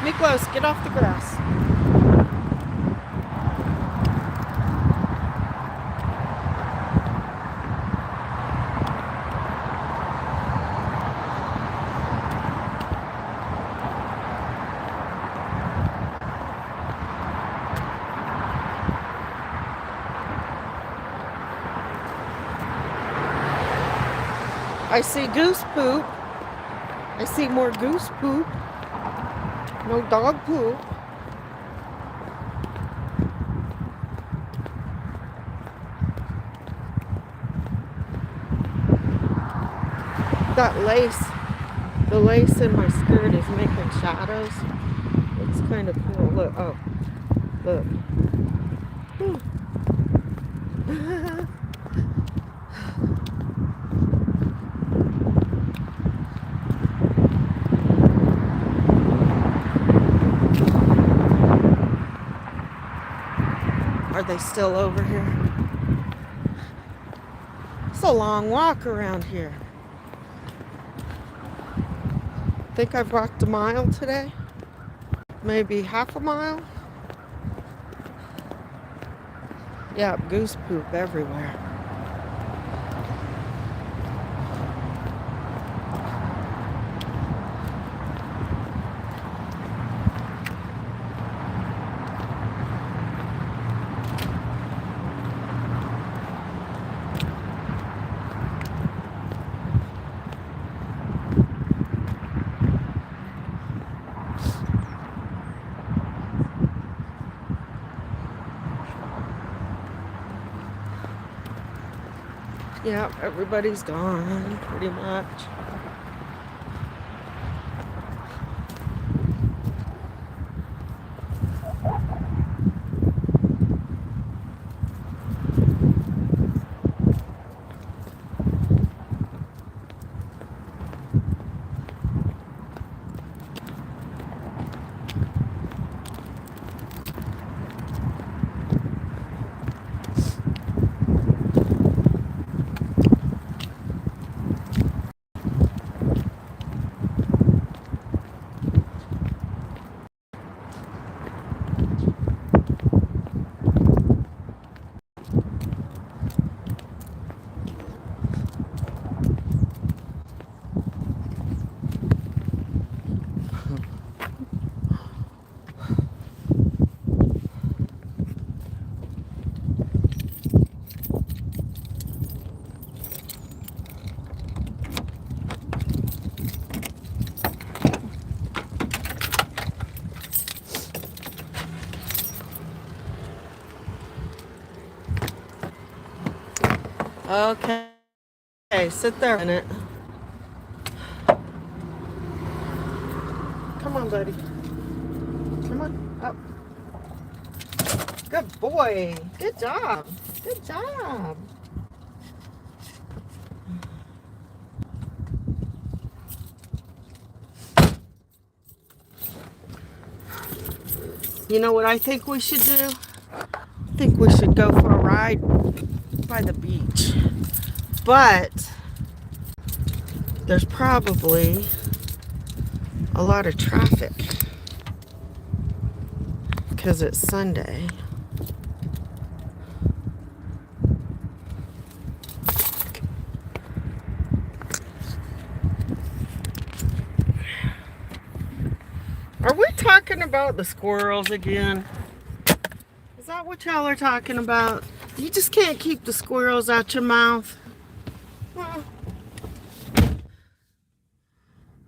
Miklos, get off the grass. I see goose poop. I see more goose poop. No dog poop. That lace, the lace in my skirt is making shadows. It's kind of cool. Look, oh, look. Are they still over here? It's a long walk around here. Think I've walked a mile today? Maybe half a mile? Yeah, goose poop everywhere. Yeah, everybody's gone, pretty much. Okay. Okay, sit there a minute. Come on, buddy. Come on, up. Good boy. Good job. Good job. You know what I think we should do? I think we should go for a ride by the beach. But there's probably a lot of traffic because it's Sunday. Are we talking about the squirrels again? Is that what y'all are talking about? You just can't keep the squirrels out your mouth.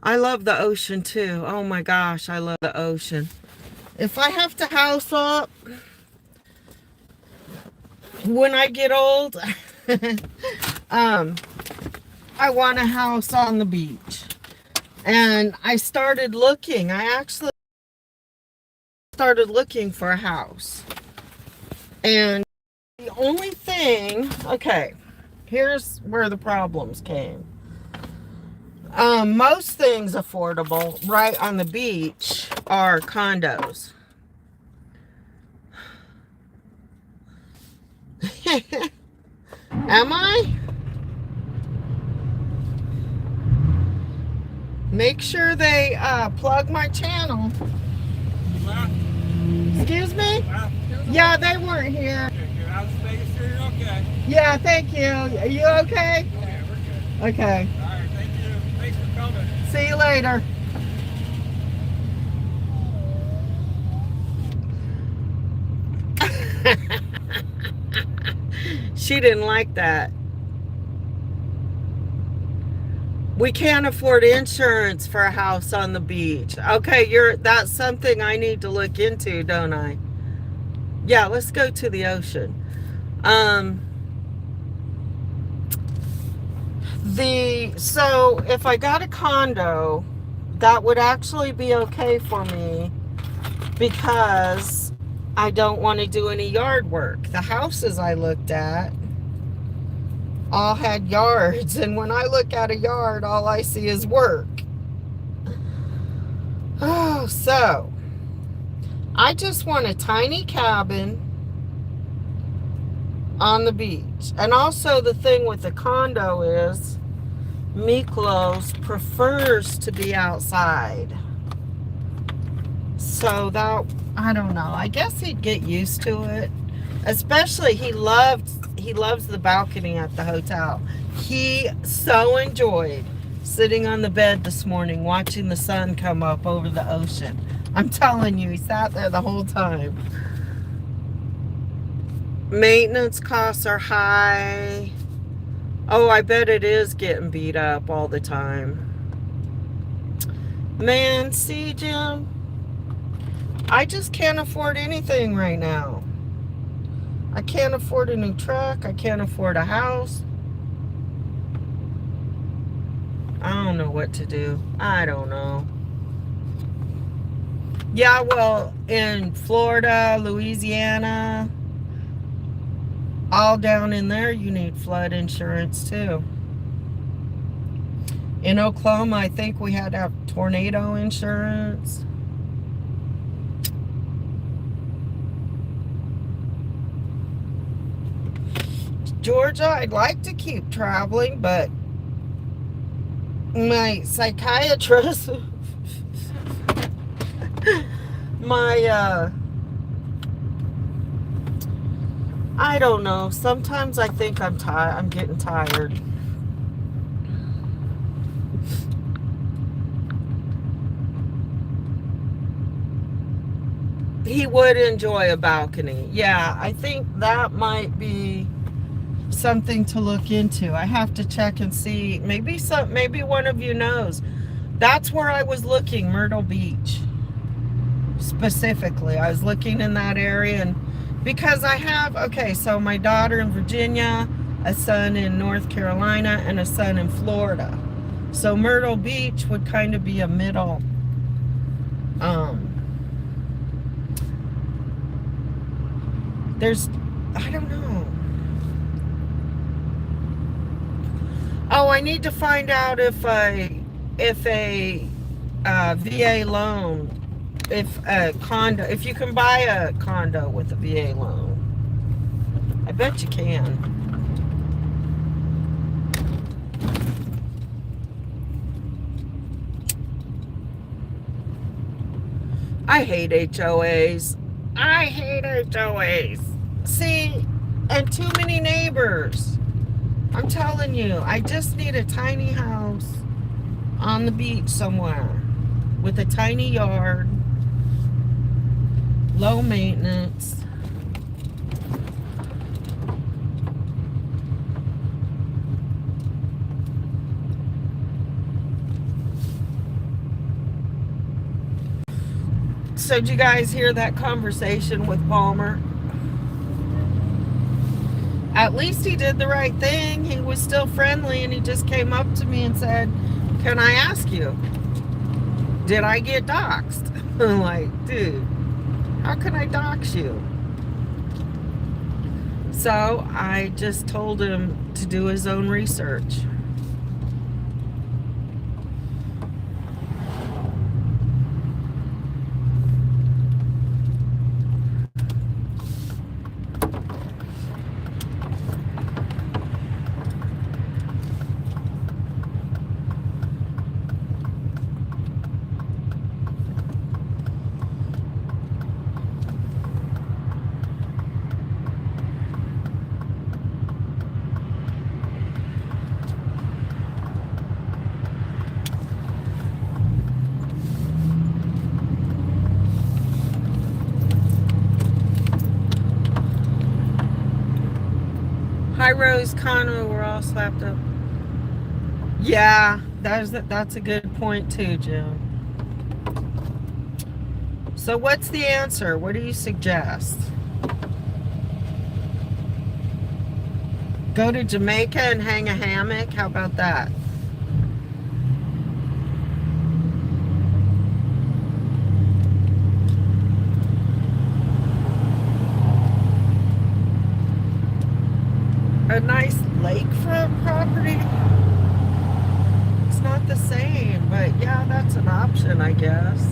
I love the ocean too. Oh my gosh, I love the ocean. If I have to house up when I get old, I want a house on the beach. And I started looking. I actually started looking for a house. And the only thing, okay, here's where the problems came. Most things affordable right on the beach are condos. Am I? Make sure they plug my channel. Excuse me? Yeah, they weren't here. I was making sure you're okay. Yeah, thank you. Are you okay? Oh, yeah, we're good. Okay. All right, thank you. Thanks for coming. See you later. She didn't like that. We can't afford insurance for a house on the beach. Okay, that's something I need to look into, don't I? Yeah, let's go to the ocean. So if I got a condo, that would actually be okay for me because I don't want to do any yard work. The houses I looked at all had yards, and when I look at a yard, all I see is work. Oh, so I just want a tiny cabin on the beach. And also the thing with the condo is Miklos prefers to be outside. So that, I don't know. I guess he'd get used to it. Especially he loves the balcony at the hotel. He so enjoyed sitting on the bed this morning watching the sun come up over the ocean. I'm telling you, he sat there the whole time. Maintenance costs are high. Oh, I bet it is getting beat up all the time. Man, see, Jim, I just can't afford anything right now. I can't afford a new truck. I can't afford a house. I don't know what to do. I don't know. Yeah, well, in Florida, Louisiana, all down in there, you need flood insurance too. In Oklahoma, I think we had to have tornado insurance. Georgia, I'd like to keep traveling, but my psychiatrist, I don't know. Sometimes I think I'm tired. I'm getting tired. He would enjoy a balcony. Yeah, I think that might be something to look into. I have to check and see. Maybe one of you knows. That's where I was looking, Myrtle Beach. Specifically, I was looking in that area, and because I have, okay, so my daughter in Virginia, a son in North Carolina, and a son in Florida. So Myrtle Beach would kind of be a middle, I don't know. Oh, I need to find out if a VA loan, if you can buy a condo with a VA loan. I bet you can. I hate HOAs. I hate HOAs. See, and too many neighbors. I'm telling you, I just need a tiny house on the beach somewhere with a tiny yard, low maintenance. So did you guys hear that conversation with Palmer? At least he did the right thing. He was still friendly, and he just came up to me and said, "Can I ask you, did I get doxxed?" I'm like, dude, how can I dox you? So I just told him to do his own research. Hi, Rose, Connor, we're all slapped up. Yeah, That's a good point too, Jim. So what's the answer? What do you suggest? Go to Jamaica and hang a hammock? How about that? A nice lakefront property? It's not the same, but yeah, that's an option, I guess.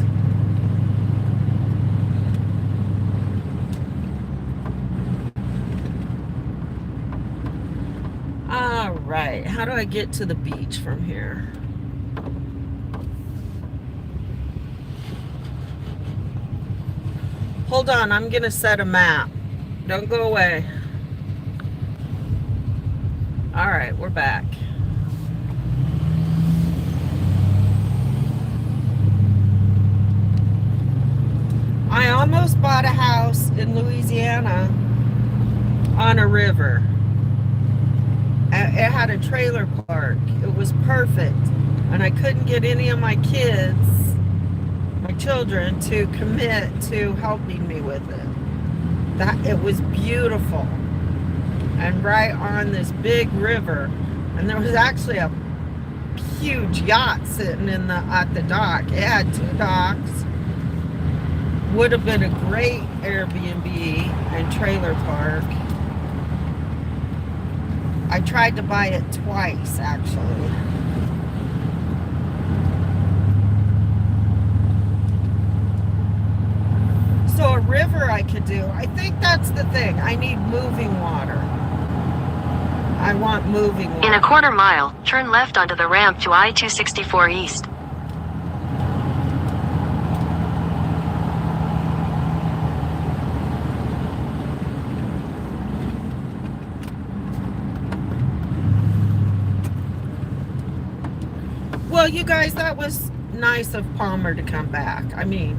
All right, how do I get to the beach from here? Hold on, I'm gonna set a map. Don't go away. All right, we're back. I almost bought a house in Louisiana on a river. It had a trailer park. It was perfect. And I couldn't get any of my kids, my children, to commit to helping me with it. It was beautiful. And right on this big river. And there was actually a huge yacht sitting at the dock. It had 2 docks. Would have been a great Airbnb and trailer park. I tried to buy it twice, actually. So a river I could do. I think that's the thing. I need moving water. I want moving water. In a quarter mile, turn left onto the ramp to I-264 East. Well, you guys, that was nice of Palmer to come back. I mean,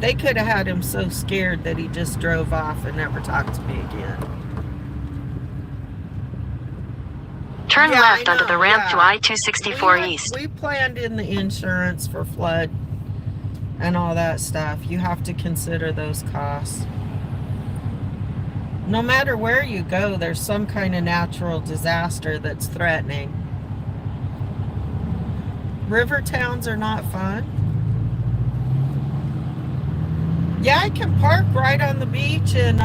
they could have had him so scared that he just drove off and never talked to me again. Turn Yeah, left I onto the know, ramp yeah. to I-264 East. We planned in the insurance for flood and all that stuff. You have to consider those costs. No matter where you go, there's some kind of natural disaster that's threatening. River towns are not fun. Yeah, I can park right on the beach in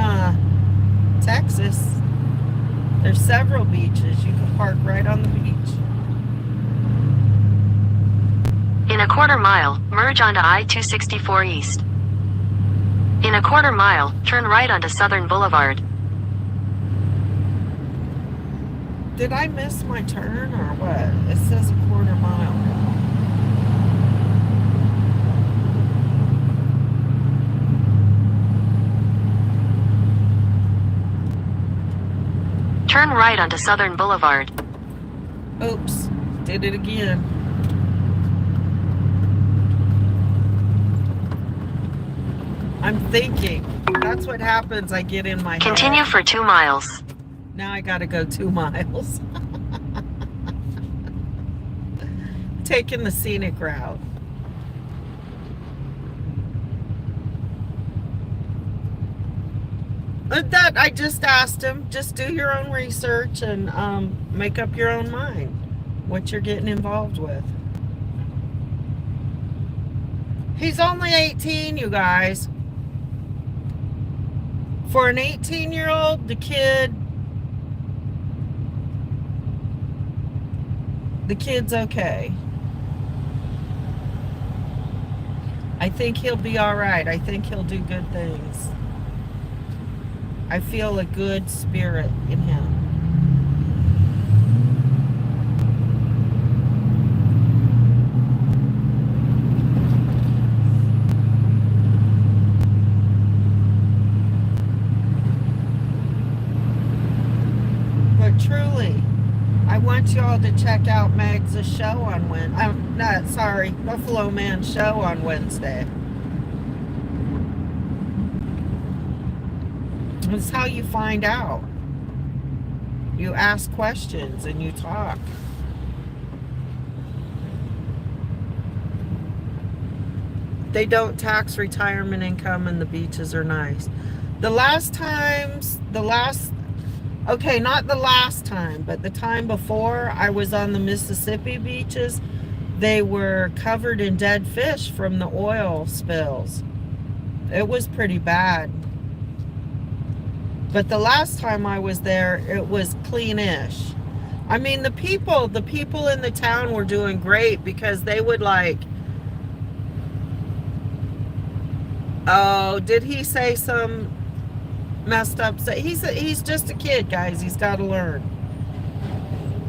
Texas. There's several beaches. You can park right on the beach. In a quarter mile, merge onto I-264 East. In a quarter mile, turn right onto Southern Boulevard. Did I miss my turn or what? It says a quarter mile. Turn right onto Southern Boulevard. Oops, did it again. I'm thinking. That's what happens. I get in my Continue head. for 2 miles. Now I gotta go 2 miles. Taking the scenic route. That I just asked him, just do your own research and make up your own mind what you're getting involved with. He's only 18, you guys. For an 18-year-old, the kid's okay. I think he'll be all right. I think he'll do good things. I feel a good spirit in him. But truly, I want you all to check out Meg's show on Buffalo Man show on Wednesday. It's how you find out. You ask questions and you talk. They don't tax retirement income, and the beaches are nice. The last times, okay, not the last time, but the time before I was on the Mississippi beaches, they were covered in dead fish from the oil spills. It was pretty bad. But the last time I was there, it was cleanish. I mean, the people in the town were doing great, because they would like, oh, did he say some messed up stuff? He's just a kid, guys. He's got to learn.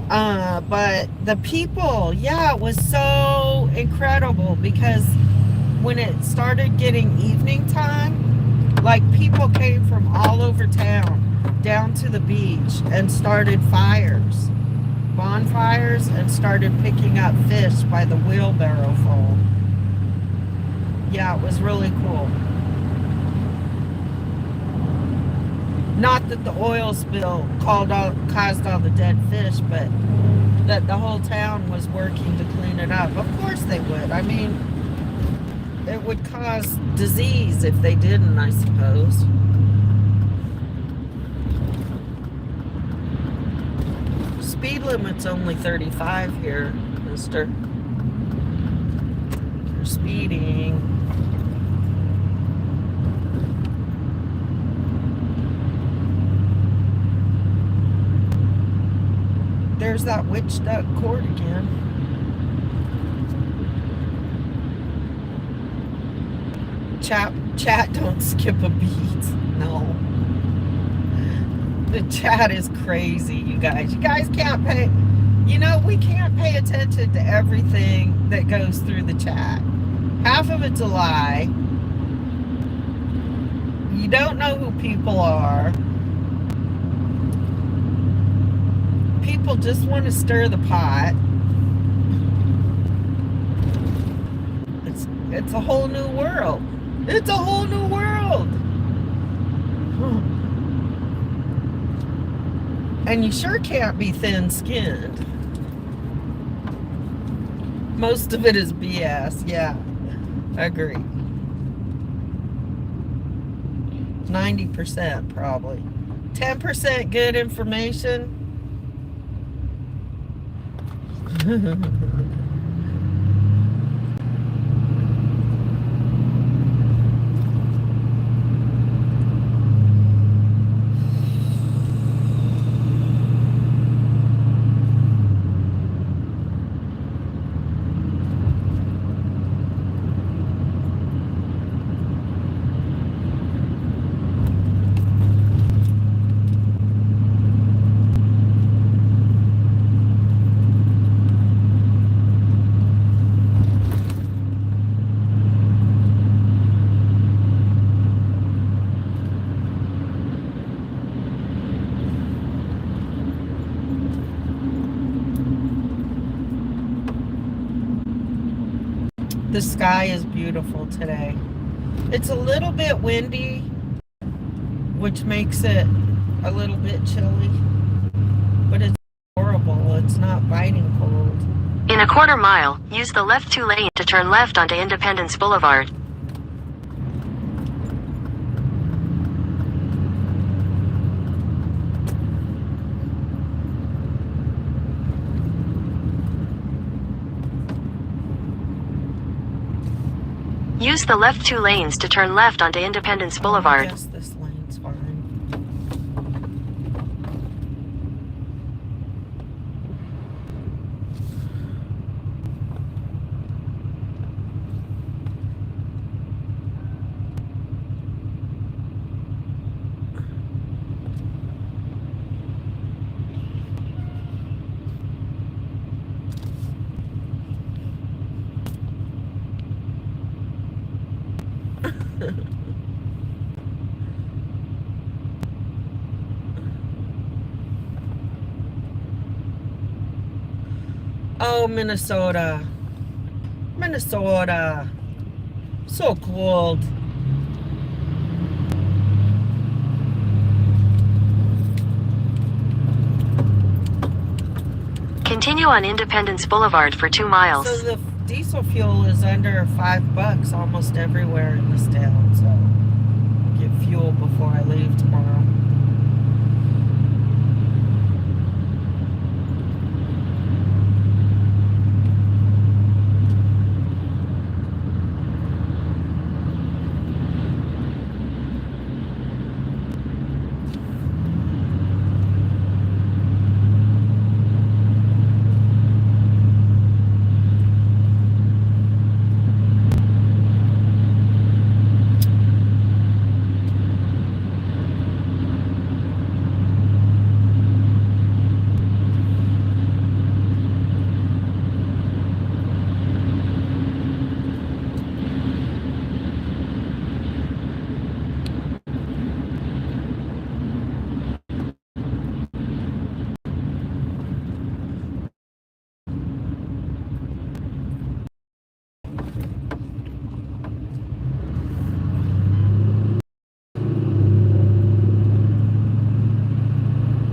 But the people, yeah, it was so incredible, because when it started getting evening time, like, people came from all over town down to the beach and started bonfires, and started picking up fish by the wheelbarrow full. Yeah, it was really cool. Not that the oil spill caused all the dead fish, but that the whole town was working to clean it up. Of course they would. I mean, it would cause disease if they didn't, I suppose. Speed limit's only 35 here, mister. You're speeding. There's that witch duck court again. Chat, don't skip a beat. No. The chat is crazy, you guys. You guys can't pay, we can't pay attention to everything that goes through the chat. Half of it's a lie. You don't know who people are. People just want to stir the pot. It's a whole new world. It's a whole new world. And you sure can't be thin-skinned. Most of it is BS. Yeah, I agree. 90% probably. 10% good information. The sky is beautiful today. It's a little bit windy, which makes it a little bit chilly, but it's horrible. It's not biting cold. In a quarter mile, use the left 2 lane to turn left onto Independence Boulevard. Use the left 2 lanes to turn left onto Independence Boulevard. Yes, this lane's fine. Oh, Minnesota. Minnesota. So cold. Continue on Independence Boulevard for 2 miles. So the diesel fuel is under $5 almost everywhere in this town. So I'll get fuel before I leave tomorrow.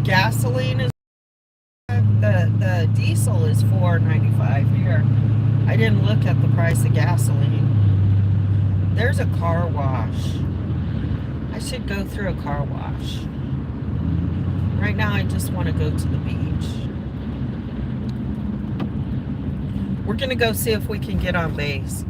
Gasoline is the diesel is $4.95 here. I didn't look at the price of gasoline. There's a car wash. I should go through a car wash. Right now I just want to go to the beach. We're gonna go see if we can get on base.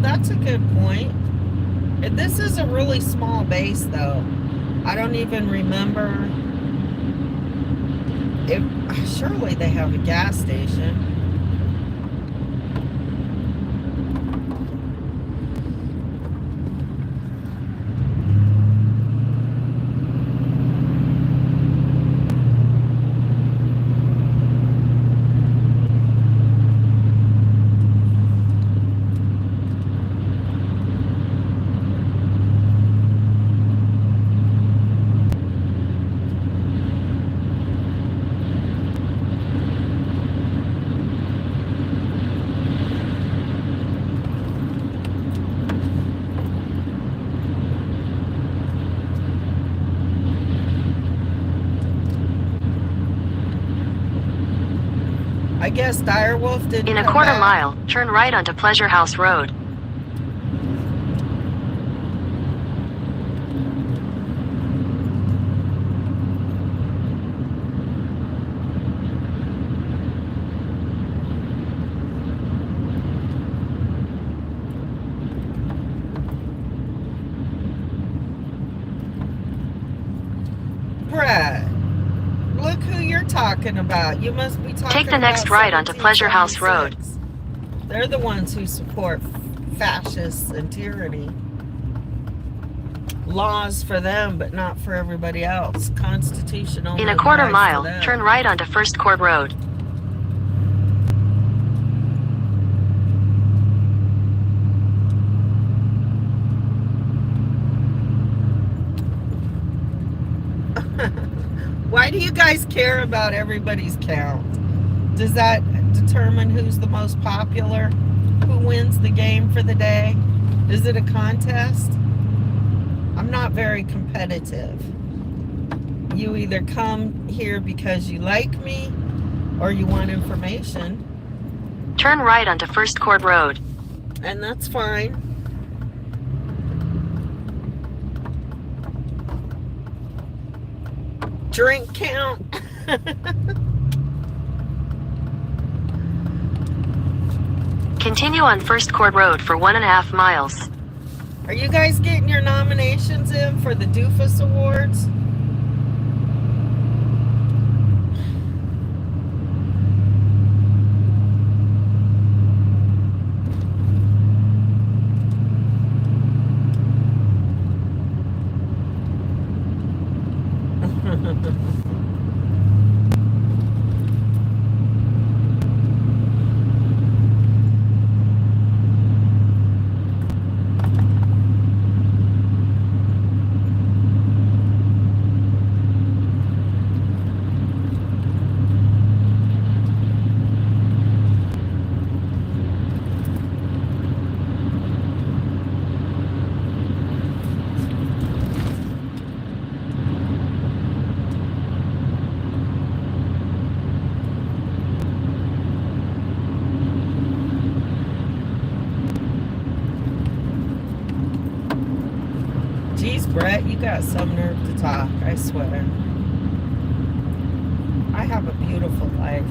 That's a good point. This is a really small base, though. I don't even remember if surely they have a gas station. I guess Direwolf didn't. In a come quarter back. mile, turn right onto Pleasure House Road. Brad, look who you're talking about. You must be talking. Take the next about right onto Pleasure House Road. 1776. They're the ones who support fascists and tyranny. Laws for them, but not for everybody else. Constitution only In a quarter applies mile, to them. turn right onto First Court Road. Why do you guys care about everybody's count? Does that determine who's the most popular? Who wins the game for the day? Is it a contest? I'm not very competitive. You either come here because you like me or you want information, Turn right onto First Court Road. and that's fine. Drink count. Continue on First Court Road for 1.5 miles. Are you guys getting your nominations in for the Doofus Awards? Brett, you got some nerve to talk, I swear. I have a beautiful life.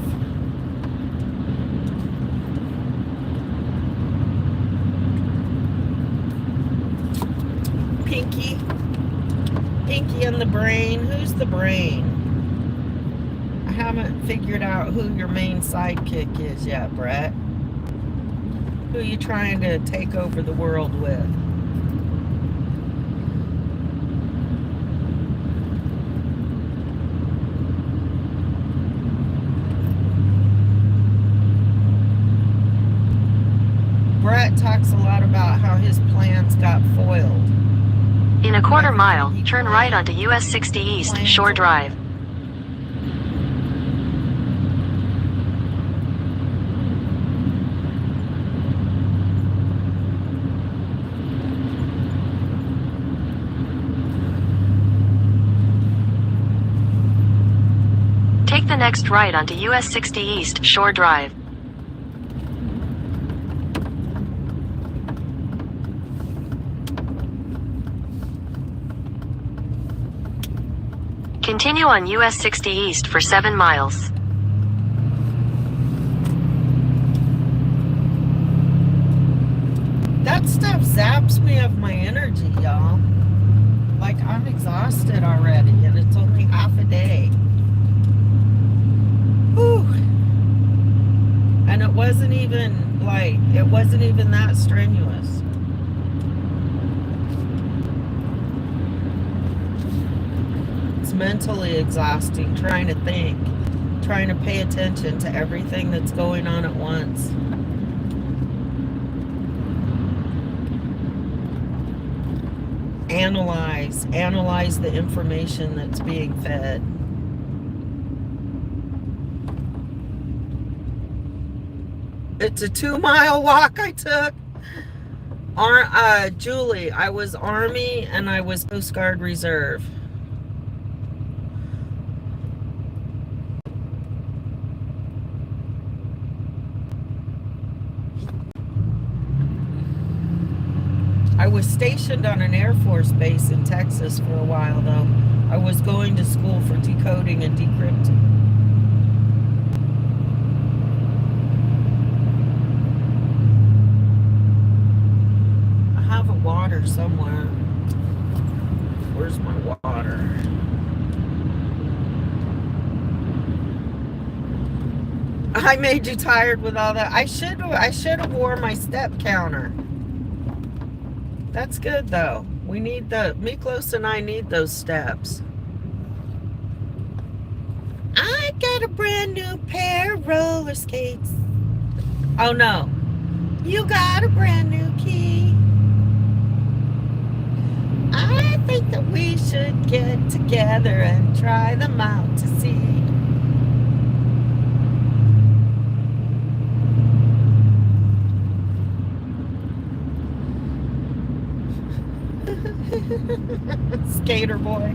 Pinky. Pinky and the brain. Who's the brain? I haven't figured out who your main sidekick is yet, Brett. Who are you trying to take over the world with? Brett talks a lot about how his plans got foiled. In a quarter mile, turn right onto US 60 East, Shore Drive. Take the next right onto US 60 East, Shore Drive. Continue on US 60 East for 7 miles. That stuff zaps me of my energy, y'all. Like, I'm exhausted already, and it's only half a day. Whew. And it wasn't even that strenuous. It's mentally exhausting trying to think, trying to pay attention to everything that's going on at once. Analyze the information that's being fed. It's a 2-mile walk I took. Julie, I was Army and I was Coast Guard Reserve. I was stationed on an Air Force base in Texas for a while, though. I was going to school for decoding and decrypting. I have a water somewhere. Where's my water? I made you tired with all that. I should have worn my step counter. That's good though. We need Miklos and I need those steps. I got a brand new pair of roller skates. Oh no. You got a brand new key. I think that we should get together and try them out to see. Skater boy.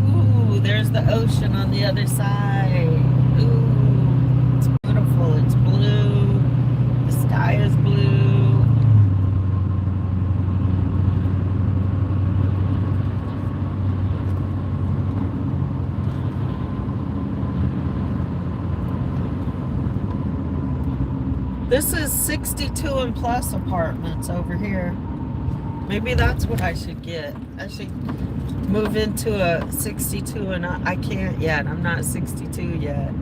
Ooh, there's the ocean on the other side. Ooh. It's blue. The sky is blue. This is 62 and plus apartments over here. Maybe that's what I should get. I should move into a 62 and I can't yet. I'm not 62 yet.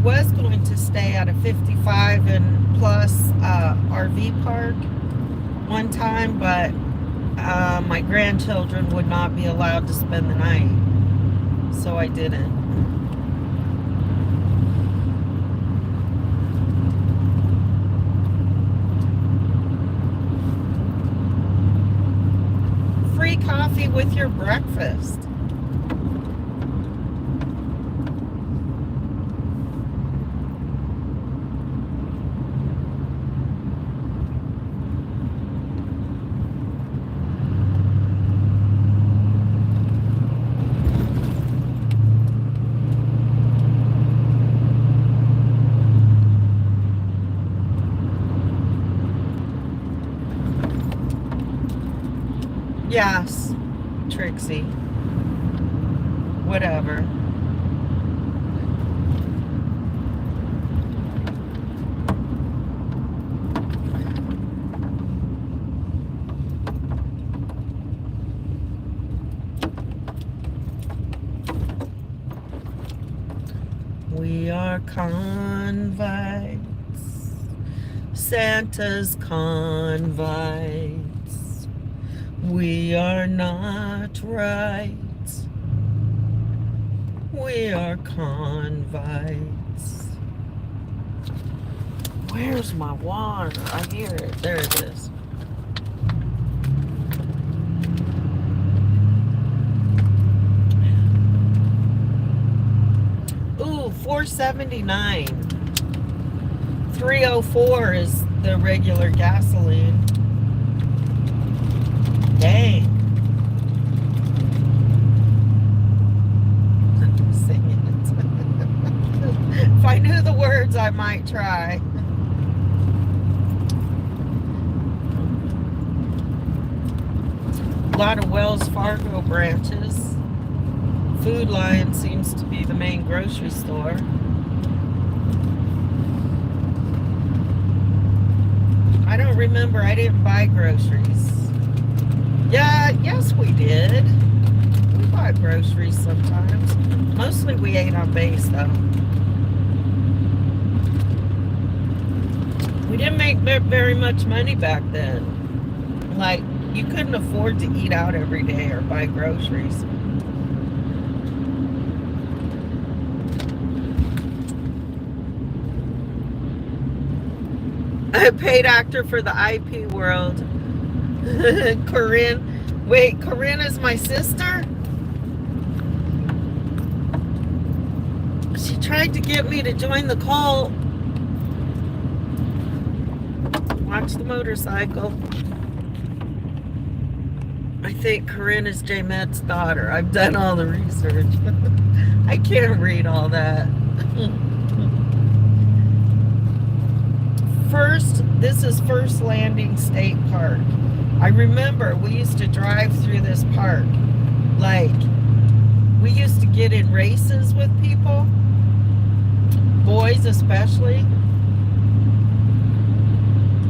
Was going to stay at a 55 and plus RV park one time, but my grandchildren would not be allowed to spend the night, so I didn't. coffee with your breakfast. Yes, Trixie. Whatever. We are convites, Santa's convites. We are not right. We are convites. Where's my water? I hear it. There it is. Ooh, $4.79. $3.04 is the regular gasoline. Dang. I'm singing it. If I knew the words, I might try. A lot of Wells Fargo branches. Food Lion seems to be the main grocery store. I don't remember. I didn't buy groceries. Yeah, yes we did. We bought groceries sometimes. Mostly we ate on base though. We didn't make very much money back then. Like, you couldn't afford to eat out every day or buy groceries. A paid actor for the IP world. Corinne. Wait, Corinne is my sister? She tried to get me to join the cult. Watch the motorcycle. I think Corinne is J Med's daughter. I've done all the research. I can't read all that. This is First Landing State Park. I remember we used to drive through this park. Like, we used to get in races with people, boys especially,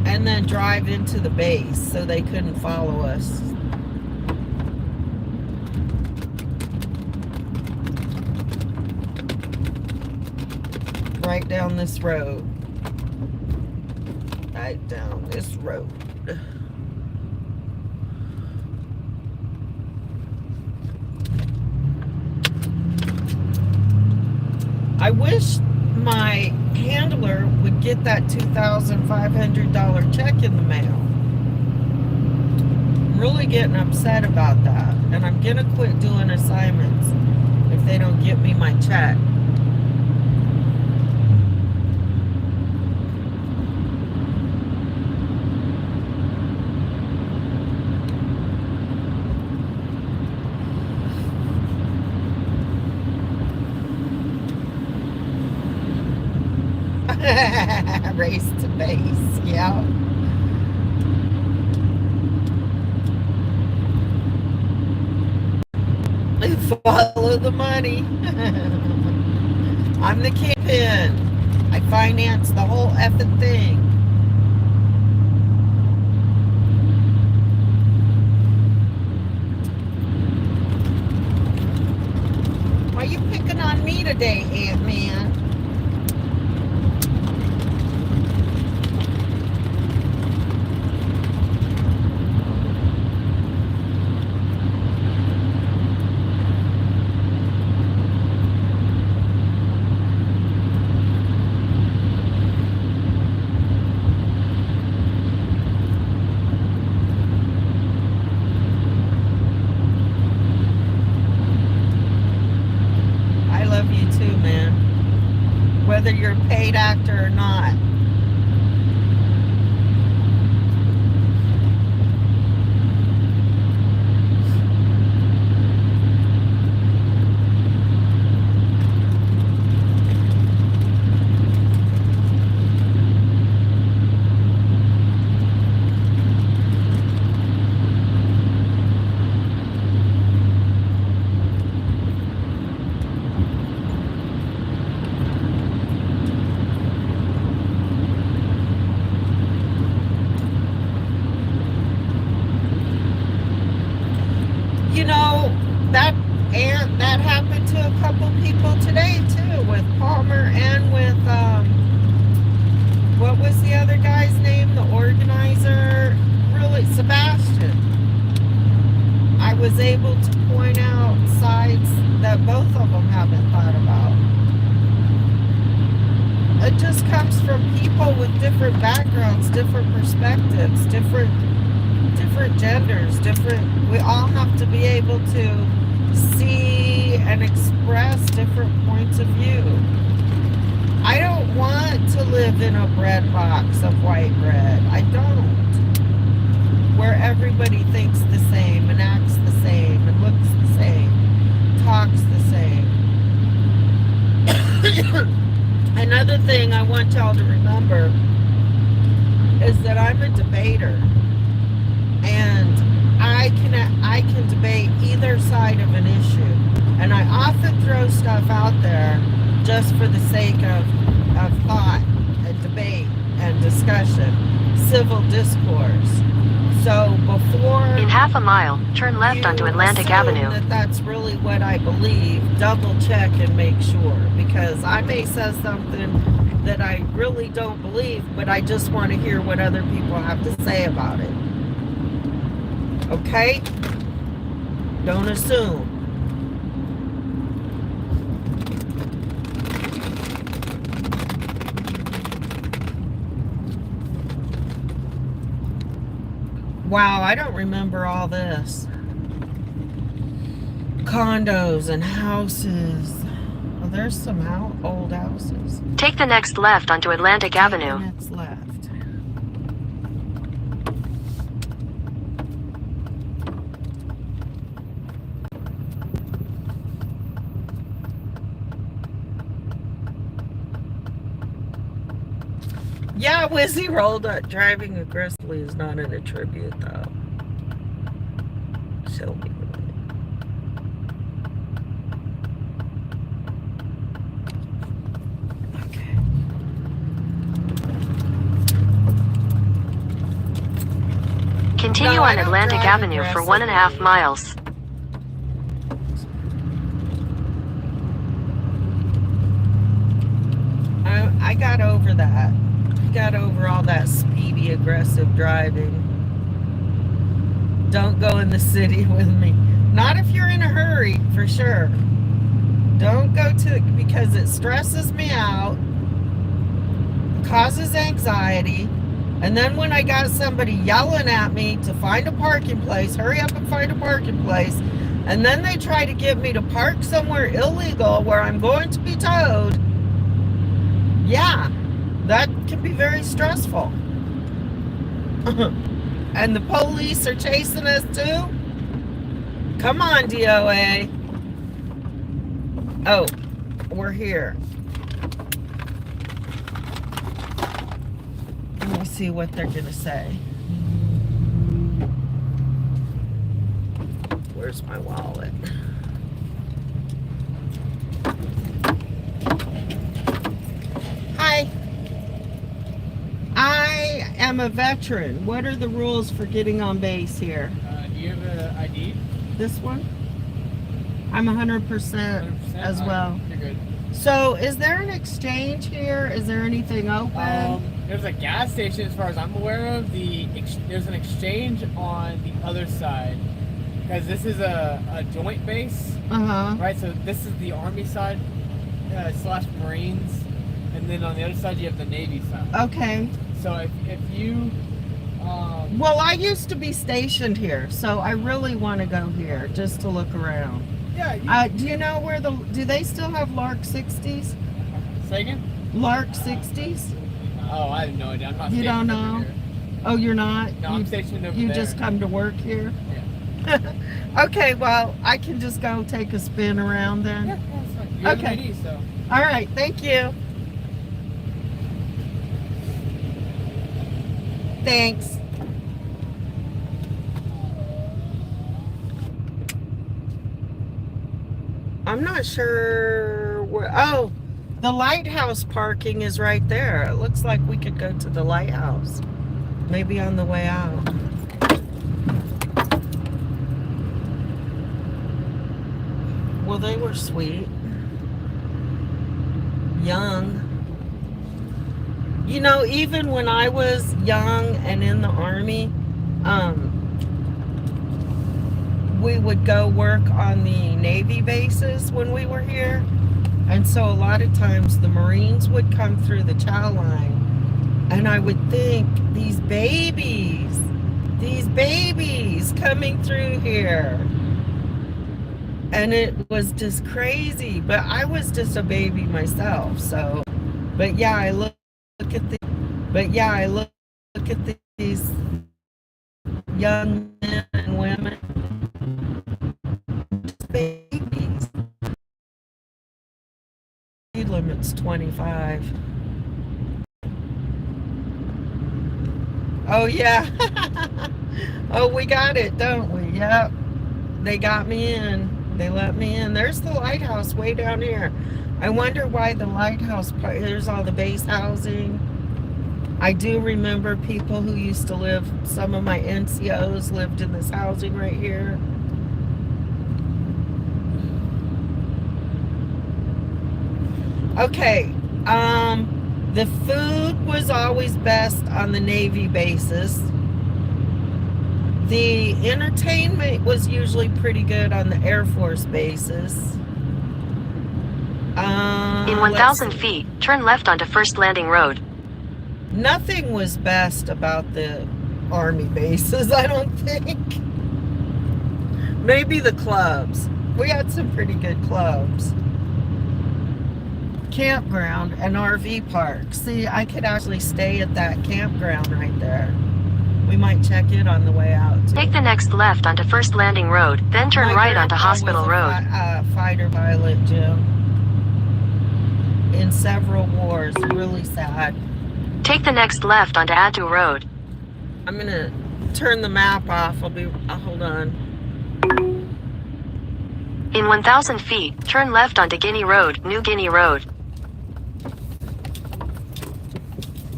and then drive into the base so they couldn't follow us. Right down this road. Right down this road. I wish my handler would get that $2,500 check in the mail. I'm really getting upset about that. And I'm gonna quit doing assignments if they don't get me my check. Race to base, yeah. Follow the money. I'm the kingpin. I finance the whole effing thing. Why are you picking on me today, Ant-Man? whether you're a paid actor or not. You know, that happened to a couple people today too, with Palmer and with what was the other guy's name, the organizer? Really, Sebastian. I was able to point out sides that both of them haven't thought about. It just comes from people with different backgrounds, different perspectives, different genders, we all have to be able to see and express different points of view. I don't want to live in a bread box of white bread. I don't. Where everybody thinks the same and acts the same and looks the same, talks the same. Another thing I want y'all to remember is that I'm a debater. And I can debate either side of an issue. And I often throw stuff out there just for the sake of thought and debate and discussion, civil discourse. So before... In half a mile, turn left onto Atlantic Avenue. That's really what I believe. Double check and make sure. Because I may say something that I really don't believe, but I just want to hear what other people have to say about it. Okay? Don't assume. Wow, I don't remember all this. Condos and houses. Well, there's some old houses. Take the next left onto Atlantic Avenue. Next left. Yeah, Wizzy rolled up. Driving aggressively is not an attribute, though. Show me. Okay. Continue No, I on don't Atlantic drive Avenue for 1.5 miles. I got over that. I got over all that speedy, aggressive driving. Don't go in the city with me. Not if you're in a hurry, for sure. Don't go because it stresses me out, causes anxiety, and then when I got somebody yelling at me to find a parking place, hurry up and find a parking place, and then they try to get me to park somewhere illegal where I'm going to be towed, yeah, that can be very stressful. And the police are chasing us too? Come on, DOA. Oh, we're here. Let me see what they're gonna say. Where's my wallet? Hi. I am a veteran. What are the rules for getting on base here? Do you have an ID? This one? I'm 100% 100%? as well. You're good. So, is there an exchange here? Is there anything open? There's a gas station, as far as I'm aware of. There's an exchange on the other side, because this is a joint base, right? So this is the Army side / Marines, and then on the other side you have the Navy side. Okay. So if you well, I used to be stationed here, so I really want to go here just to look around. yeah, Do you know where do they still have Lark 60s? say again? Lark 60s? Oh, I have no idea. I'm not You don't stationed over know? here. Oh, you're not? No, I'm stationed over You there. just come to work here? Yeah. Okay, well, I can just go take a spin around then. Yeah, that's fine. You're Okay. the PD, so. All right, thank you. Thanks. I'm not sure where. Oh, the lighthouse parking is right there. It looks like we could go to the lighthouse. Maybe on the way out. Well, they were sweet. Young. You know, even when I was young and in the Army, we would go work on the Navy bases when we were here. And so a lot of times the Marines would come through the chow line. And I would think, these babies coming through here. And it was just crazy. But I was just a baby myself. So, but yeah, I look at these young men and women, babies. Speed limit's 25. Oh yeah. Oh, we got it, don't we? Yep. They got me in. They let me in. There's the lighthouse way down here. I wonder why the lighthouse part. Here's all the base housing. I do remember people who used to live, some of my NCOs lived in this housing right here. Okay, the food was always best on the Navy bases. The entertainment was usually pretty good on the Air Force bases. In 1,000 feet, turn left onto First Landing Road. Nothing was best about the Army bases, I don't think. Maybe the clubs. We had some pretty good clubs. Campground and RV park. See, I could actually stay at that campground right there. We might check it on the way out, too. Take the next left onto First Landing Road, then turn right onto Hospital Road. Fighter pilot, Jim. In several wars. Really sad. Take the next left onto Attu Road. I'm gonna turn the map off. Hold on. In 1,000 feet, turn left onto Guinea Road, New Guinea Road.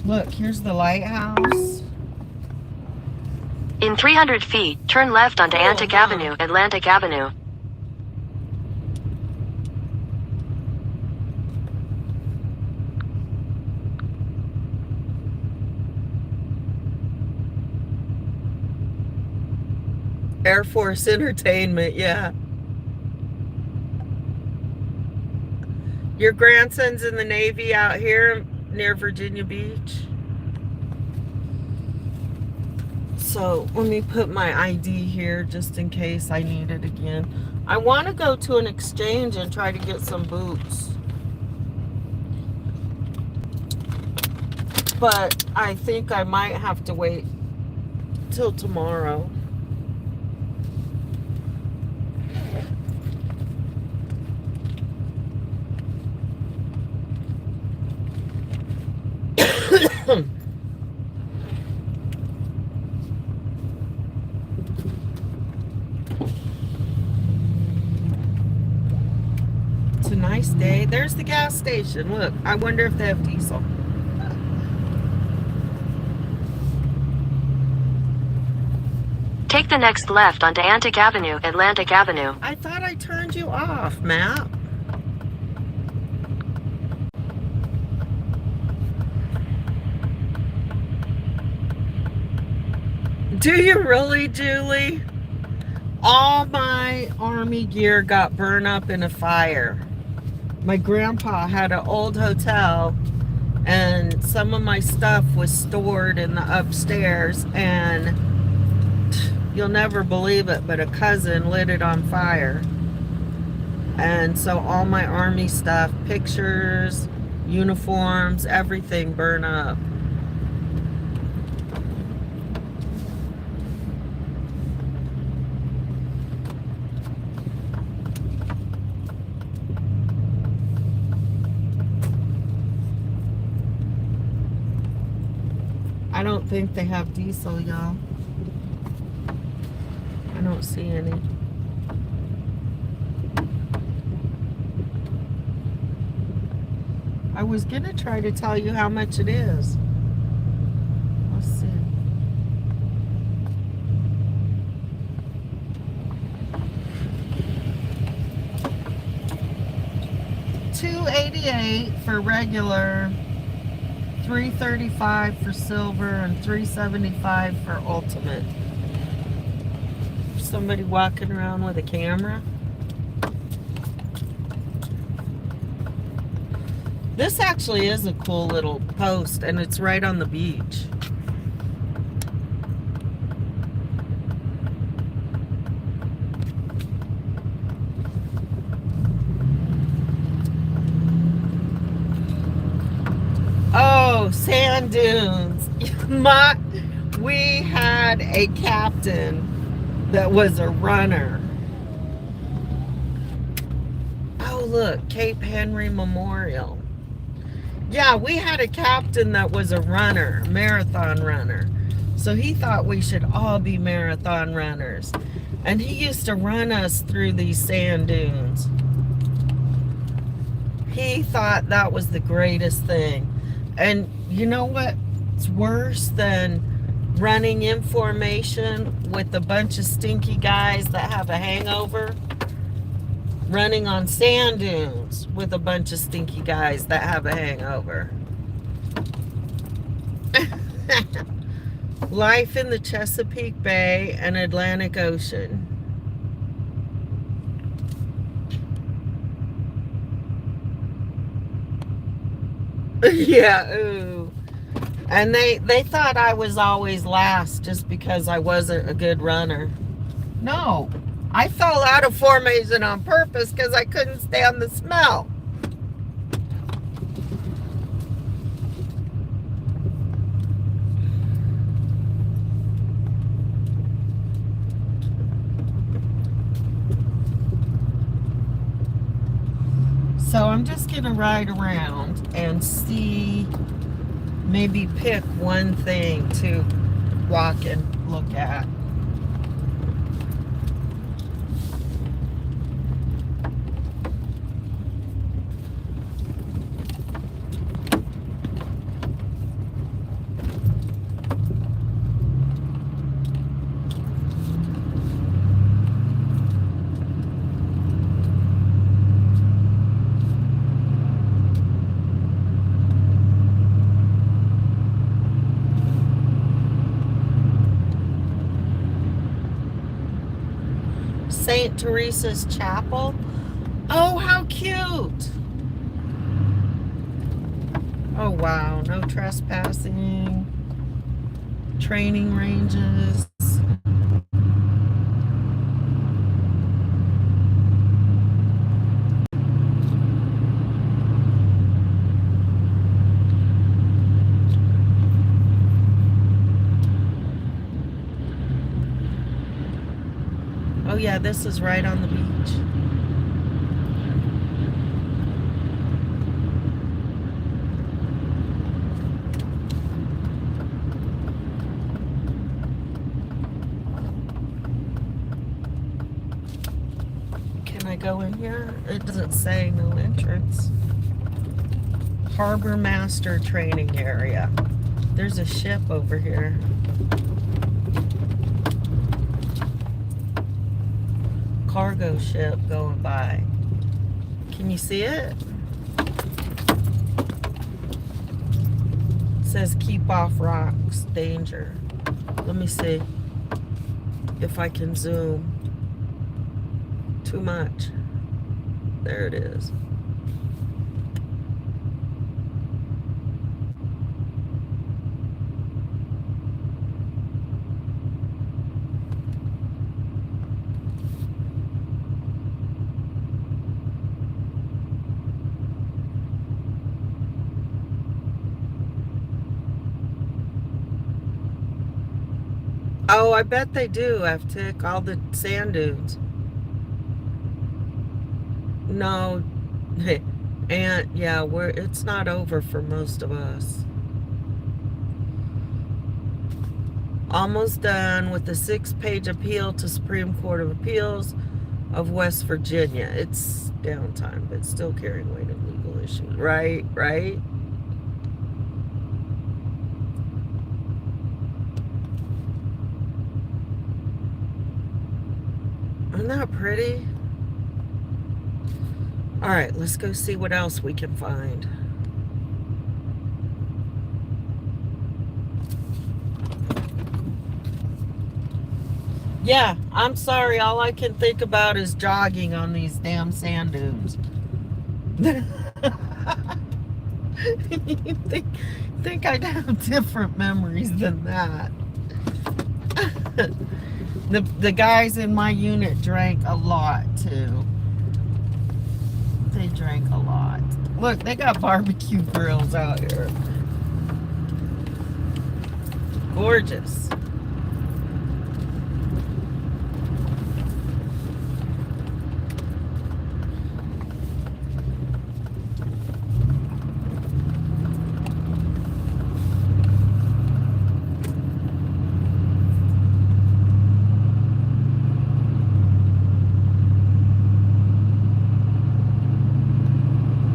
Look, here's the lighthouse. In 300 feet, turn left onto Antic Avenue, Atlantic Avenue. Air Force Entertainment, yeah. Your grandson's in the Navy out here near Virginia Beach. So let me put my ID here just in case I need it again. I want to go to an exchange and try to get some boots. But I think I might have to wait till tomorrow. It's a nice day. There's the gas station. Look, I wonder if they have diesel. Take the next left onto Antic Avenue, Atlantic Avenue. I thought I turned you off, Matt. Do you really, Julie? All my Army gear got burned up in a fire. My grandpa had an old hotel and some of my stuff was stored in the upstairs, and you'll never believe it, but a cousin lit it on fire. And so all my Army stuff, pictures, Uniforms, everything burn up. I don't think they have diesel, y'all. I don't see any. I was gonna try to tell you how much it is. Let's see. $288 for regular, $335 for silver, and $375 for ultimate. Somebody walking around with a camera. This actually is a cool little post, and it's right on the beach. Oh, sand dunes. We had a captain that was a runner. Oh, look, Cape Henry Memorial. Yeah, we had a captain that was a runner, marathon runner. So he thought we should all be marathon runners. And he used to run us through these sand dunes. He thought that was the greatest thing. And you know what's worse than running in formation with a bunch of stinky guys that have a hangover? Running on sand dunes with a bunch of stinky guys that have a hangover. Life in the Chesapeake Bay and Atlantic Ocean. Yeah, ooh. And they thought I was always last just because I wasn't a good runner. No, I fell out of formation on purpose because I couldn't stand the smell. So I'm just going to ride around and see, maybe pick one thing to walk and look at. St. Teresa's Chapel. Oh, how cute. Oh, wow. No trespassing. Training ranges. Oh yeah, this is right on the beach. Can I go in here? It doesn't say no entrance. Harbor Master Training Area. There's a ship over here. Cargo ship going by. Can you see it? It says keep off rocks, danger. Let me see if I can zoom. Too much. There it is. Oh, I bet they do, Aftik, all the sand dunes. No, and yeah, it's not over for most of us. Almost done with the 6-page appeal to Supreme Court of Appeals of West Virginia. It's downtime, but still carrying weight of legal issues. Right, right. Isn't that pretty? All right, let's go see what else we can find. Yeah, I'm sorry. All I can think about is jogging on these damn sand dunes. You think I'd have different memories than that. The guys in my unit drank a lot too. They drank a lot. Look, they got barbecue grills out here. Gorgeous.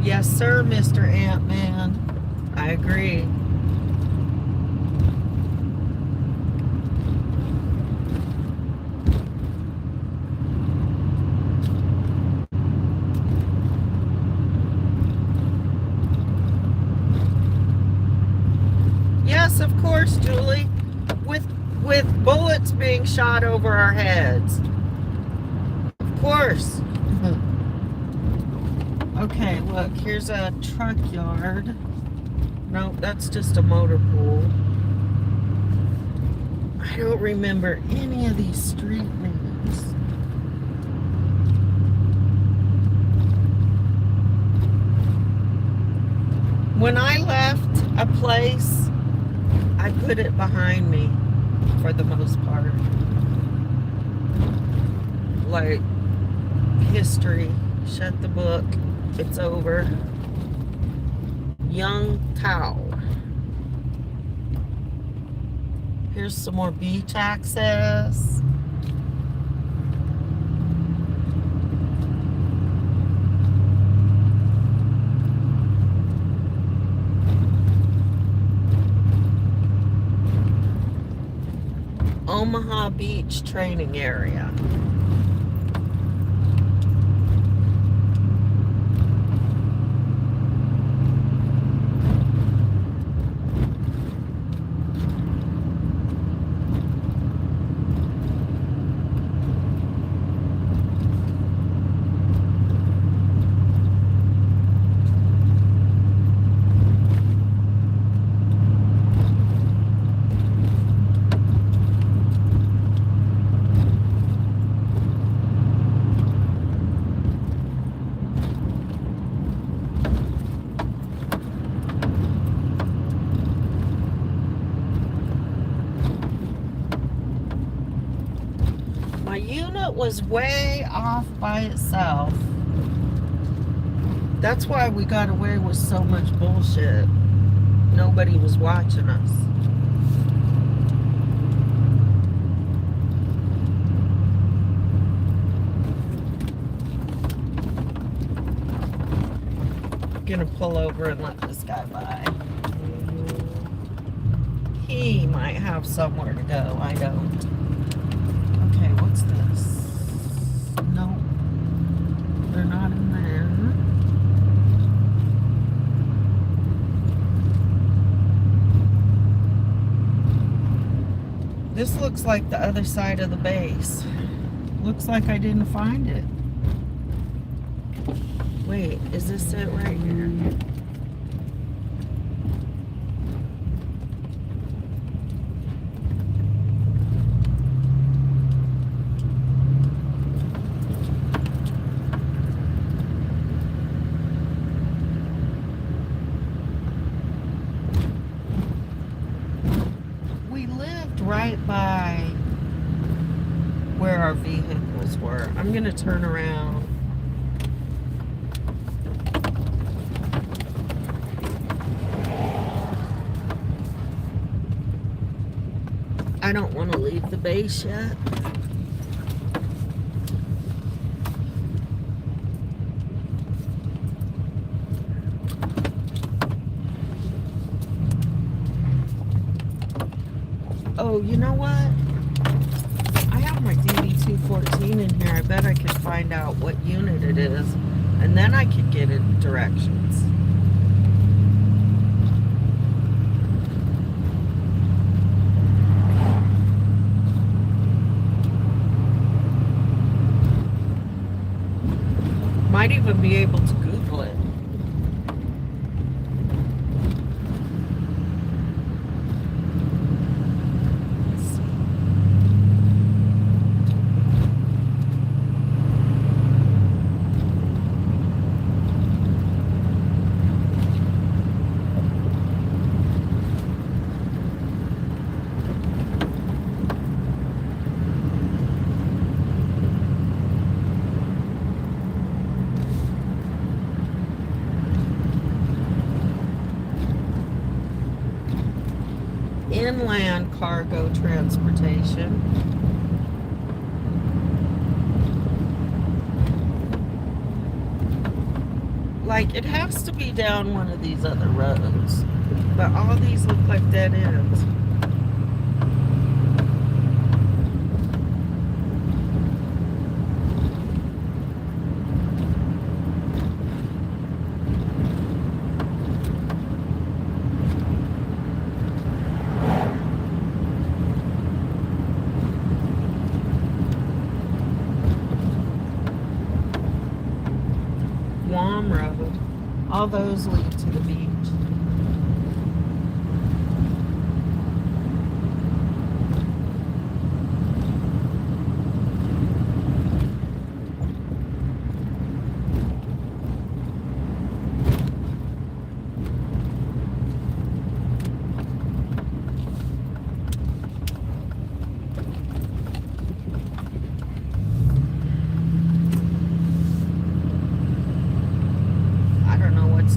Yes, sir, Mr. Ant-Man. I agree. Yes, of course, Julie. With bullets being shot over our heads. Of course. Okay, look, here's a truck yard. Nope, that's just a motor pool. I don't remember any of these street names. When I left a place, I put it behind me for the most part. Like history, shut the book. It's over. Young Tao. Here's some more beach access. Omaha Beach training area. Was way off by itself. That's why we got away with so much bullshit. Nobody was watching us. I'm gonna pull over and let this guy by. He might have somewhere to go. I don't. Okay, what's this? No, they're not in there. This looks like the other side of the base. Looks like I didn't find it. Wait, is this it right here? Right by where our vehicles were. I'm gonna turn around. I don't want to leave the base yet. Oh, you know what? I have my DB214 in here. I bet I could find out what unit it is, and then I could get it directions. Might even be able to Google it. Inland cargo transportation. Like, it has to be down one of these other roads, but all these look like dead ends. Road. All those lead to the beach.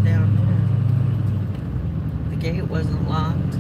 Down there. The gate wasn't locked.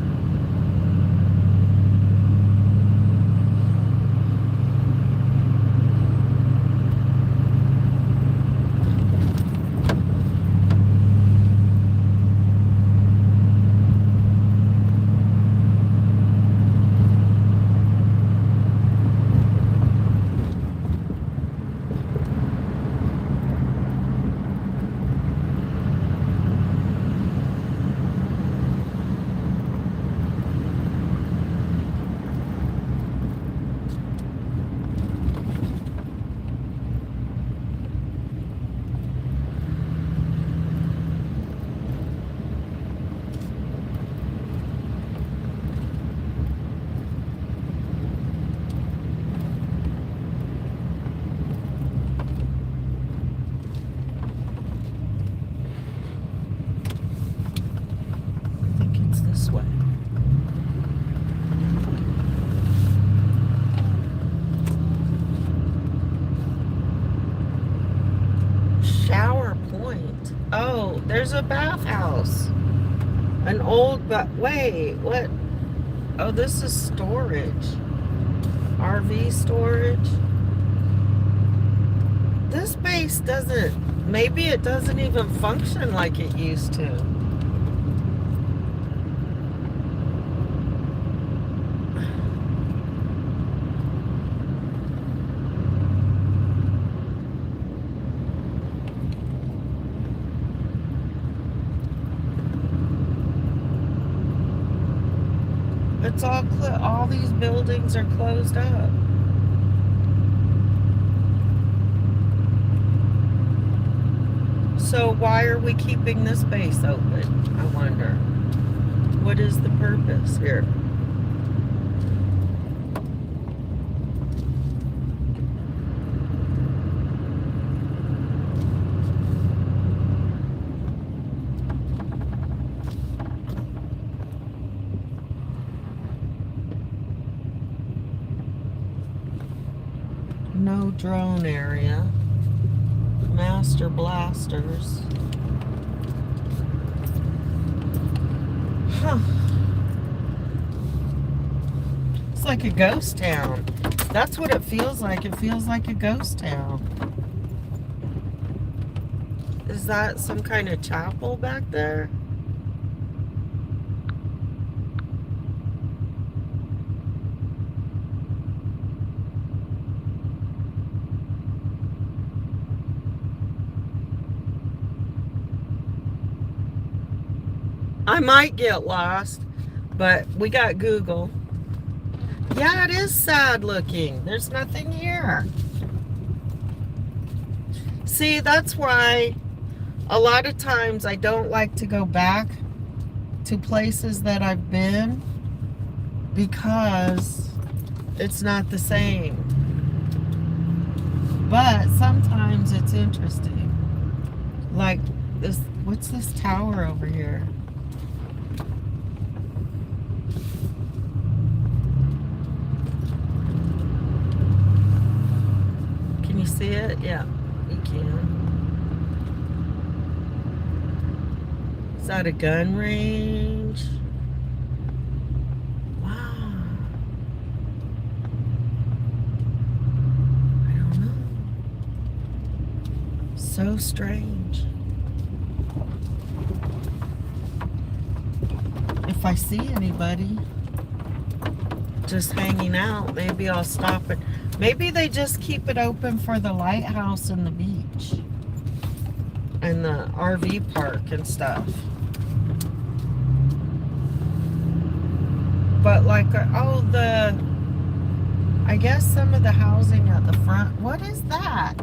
Oh, there's a bathhouse. An old, but wait, what? Oh, this is storage. RV storage. This base doesn't, maybe it doesn't even function like it used to. It's all these buildings are closed up. So why are we keeping this base open? I wonder. What is the purpose here? No drone area. Master blasters. Huh. It's like a ghost town. That's what it feels like. It feels like a ghost town. Is that some kind of chapel back there? I might get lost, but we got Google. Yeah, it is sad looking. There's nothing here. See, that's why a lot of times I don't like to go back to places that I've been, because it's not the same. But sometimes it's interesting. Like this, what's this tower over here? Can you see it? Yeah, you can. Is that a gun range? Wow. I don't know. So strange. If I see anybody just hanging out, maybe I'll stop it. Maybe they just keep it open for the lighthouse and the beach and the RV park and stuff. But like, oh, I guess some of the housing at the front. What is that?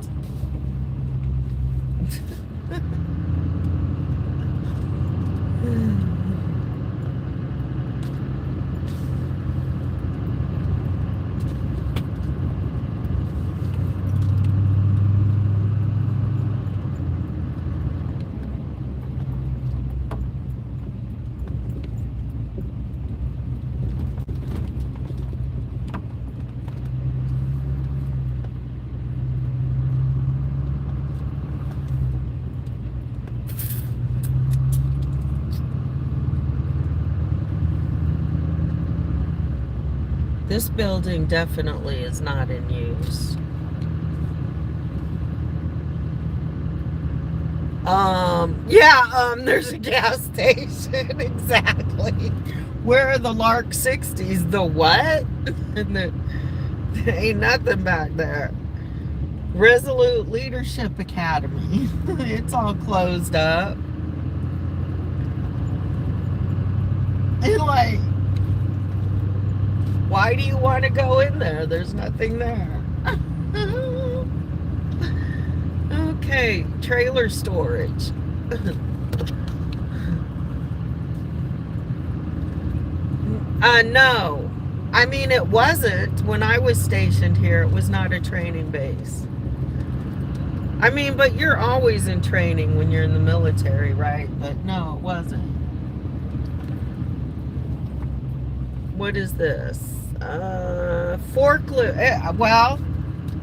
This building definitely is not in use. There's a gas station. Exactly. Where are the Lark 60s? The what? There ain't nothing back there. Resolute Leadership Academy. It's all closed up. And like, why do you want to go in there? There's nothing there. Okay, trailer storage. No. I mean, it wasn't. When I was stationed here, it was not a training base. I mean, but you're always in training when you're in the military, right? But no, it wasn't. What is this? Forklift. Well,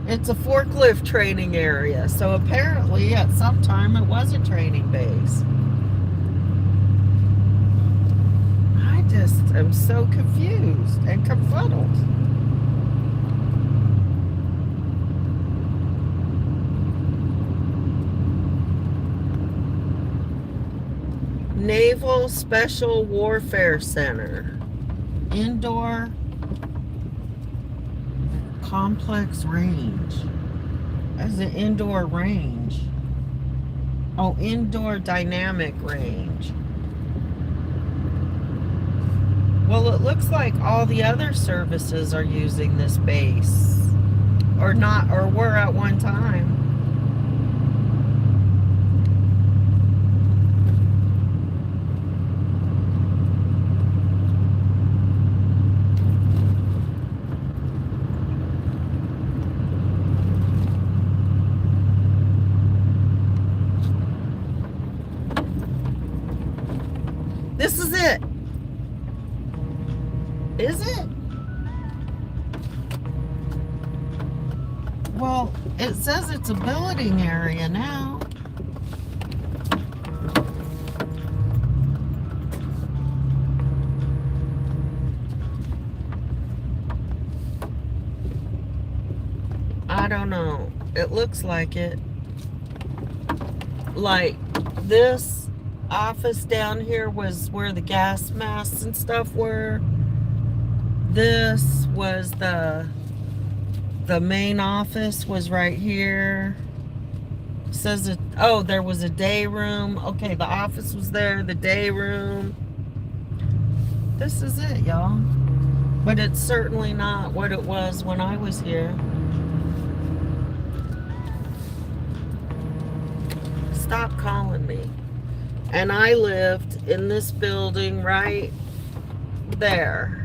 it's a forklift training area. So apparently at some time it was a training base. I just am so confused and confuddled. Naval Special Warfare Center. Indoor complex range. As an indoor range. Oh, indoor dynamic range. Well, it looks like all the other services are using this base. Or not, or were at one time. This is it. Is it? Well, it says it's a building area now. I don't know. It looks like it. Like this office down here was where the gas masks and stuff were. This was the main office was right here. Says it, oh, there was a day room. Okay, the office was there, the day room. This is it, y'all. But it's certainly not what it was when I was here. Stop calling me. And I lived in this building right there.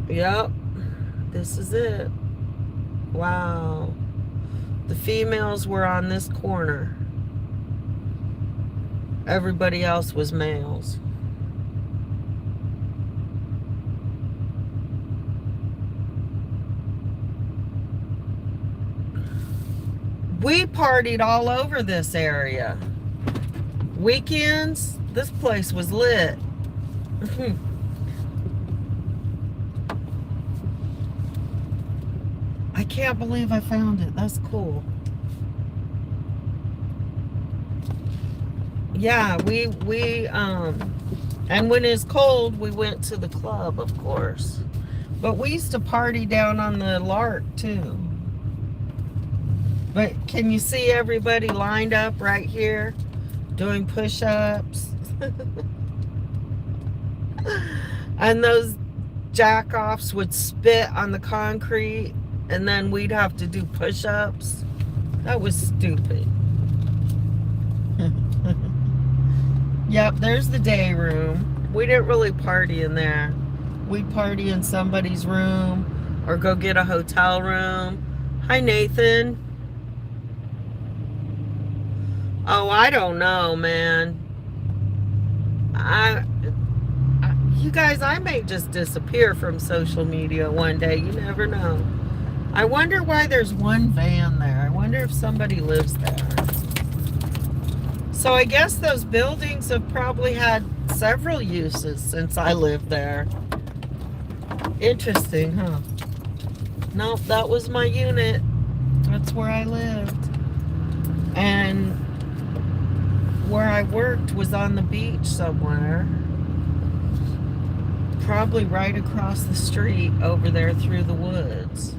Yep, this is it. Wow. The females were on this corner. Everybody else was males. We partied all over this area. Weekends, this place was lit. I can't believe I found it. That's cool. Yeah, and when it's cold, we went to the club, of course. But we used to party down on the Lark, too. But can you see everybody lined up right here doing push-ups? And those jack-offs would spit on the concrete, and then we'd have to do push-ups. That was stupid. Yep, there's the day room. We didn't really party in there. We'd party in somebody's room or go get a hotel room. Hi, Nathan. Oh, I don't know, man. You guys, I may just disappear from social media one day. You never know. I wonder why there's one van there. I wonder if somebody lives there. So I guess those buildings have probably had several uses since I lived there. Interesting, huh? Nope, that was my unit. That's where I lived. And where I worked was on the beach somewhere. Probably right across the street over there through the woods.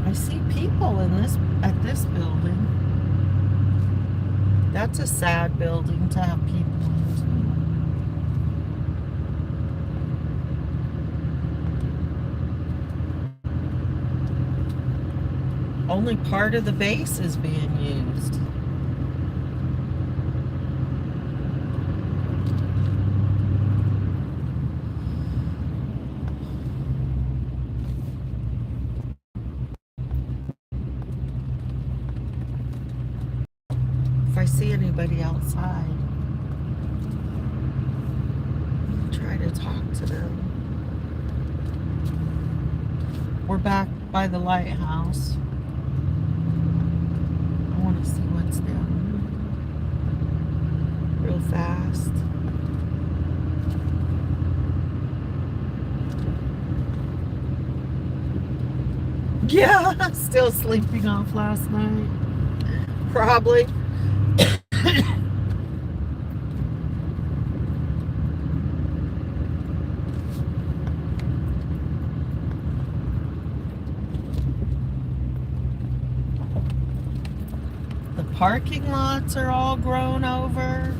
I see people at this building. That's a sad building to have people into. Only part of the base is being used. If I see anybody outside, I'll try to talk to them. We're back by the lighthouse. I want to see what's down here real fast. Yeah, still sleeping off last night. Probably. The parking lots are all grown over.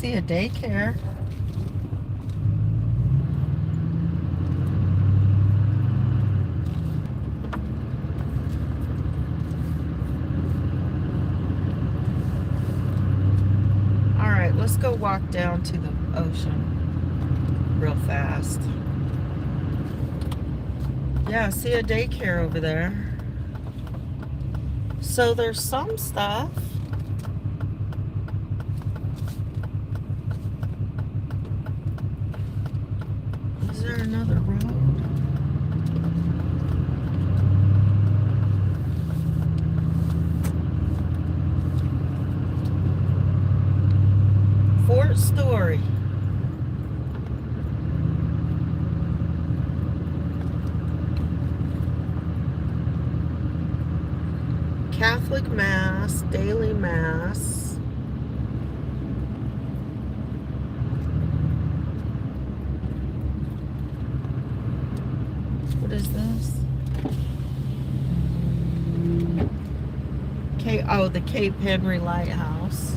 see a daycare. All right, let's go walk down to the ocean real fast. Yeah, I see a daycare over there. So there's some stuff. Is there another road? Fort Story. Catholic Mass, daily Mass. What is this? The Cape Henry Lighthouse.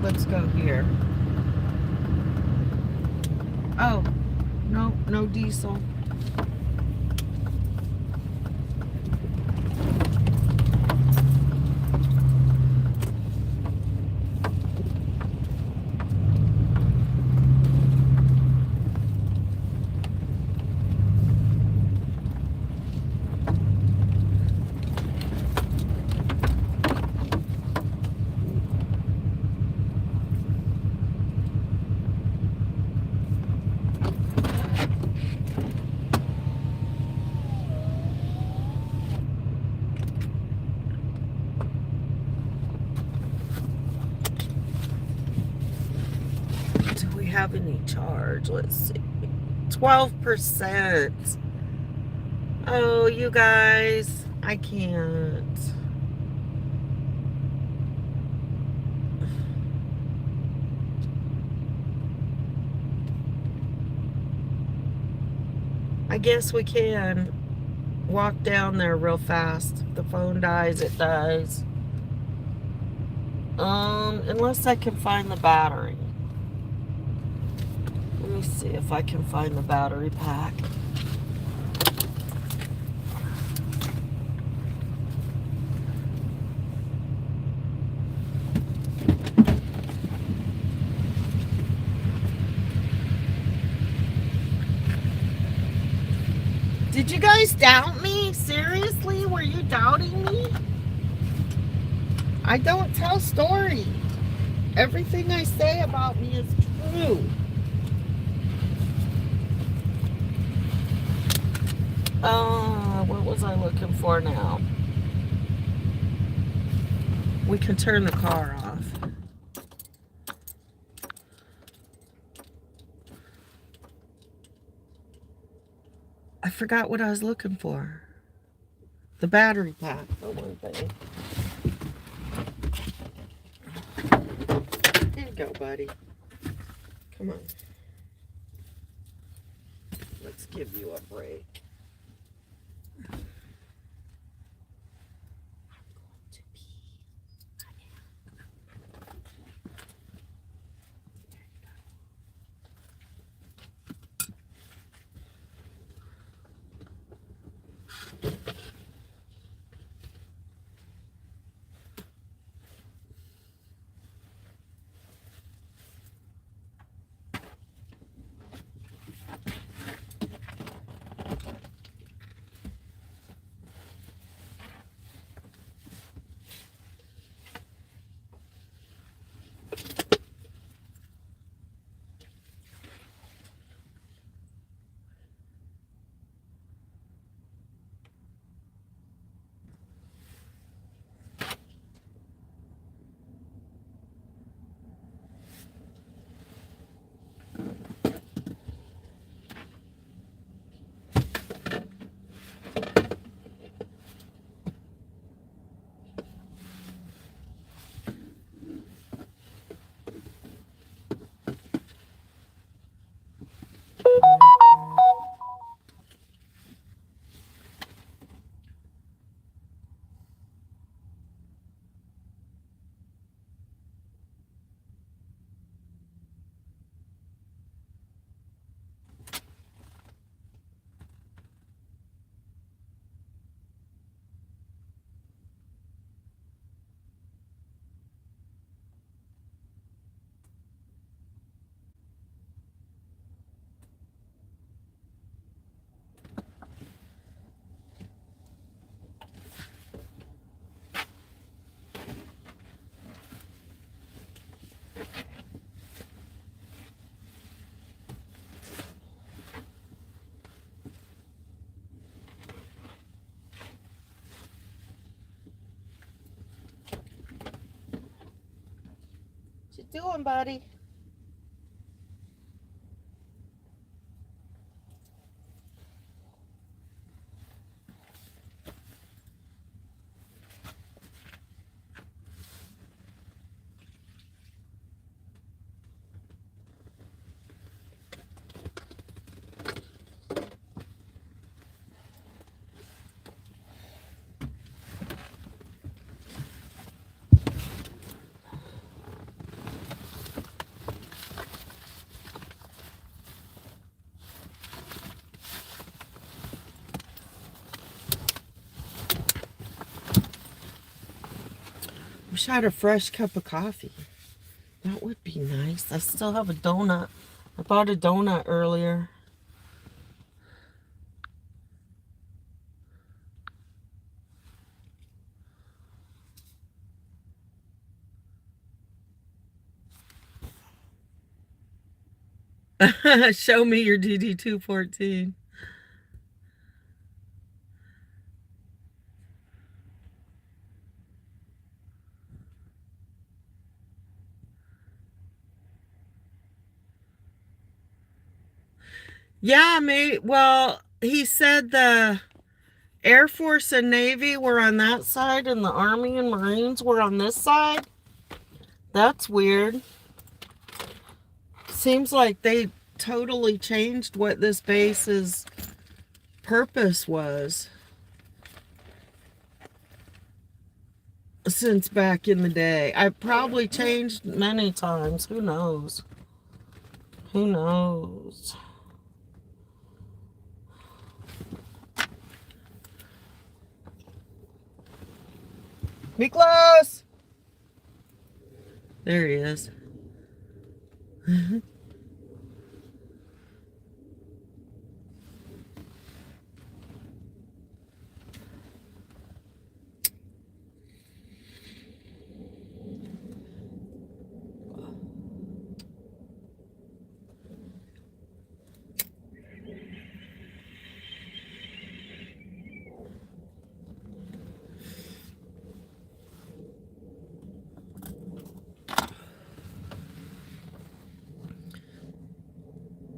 Let's go here. Oh, no, no diesel. Do we have any charge? Let's see. 12%. Oh, you guys, I can't. I guess we can walk down there real fast. If the phone dies, it dies. Unless I can find the battery. Let me see if I can find the battery pack. Did you guys doubt me? Seriously? Were you doubting me? I don't tell stories. Everything I say about me is true. What was I looking for now? We can turn the car off. I forgot what I was looking for. The battery pack, for one thing. Here you go, buddy. Come on. Let's give you a break. doing, buddy? Wish I had a fresh cup of coffee. That would be nice. I still have a donut. I bought a donut earlier. Show me your DD214. Yeah, well, he said the Air Force and Navy were on that side and the Army and Marines were on this side. That's weird. Seems like they totally changed what this base's purpose was since back in the day. I've probably changed many times. Who knows? Who knows? Miklos! There he is.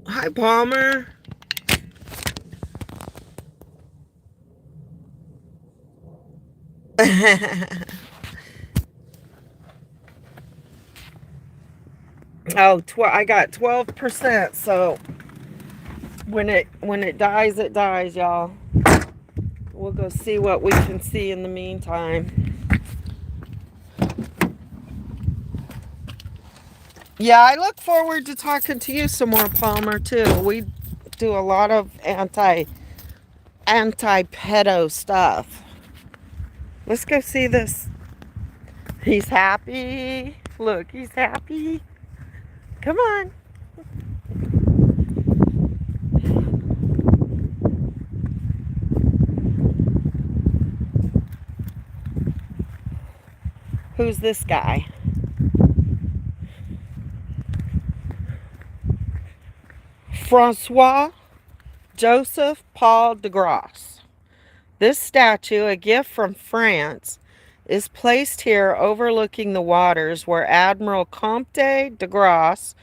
Hi, Palmer. I got 12%, so when it dies, y'all. We'll go see what we can see in the meantime. Yeah, I look forward to talking to you some more, Palmer, too. We do a lot of anti-pedo stuff. Let's go see this. He's happy. Look, he's happy. Come on. Who's this guy? Francois Joseph Paul de Grasse. This statue, a gift from France, is placed here overlooking the waters where Admiral Comte de Grasse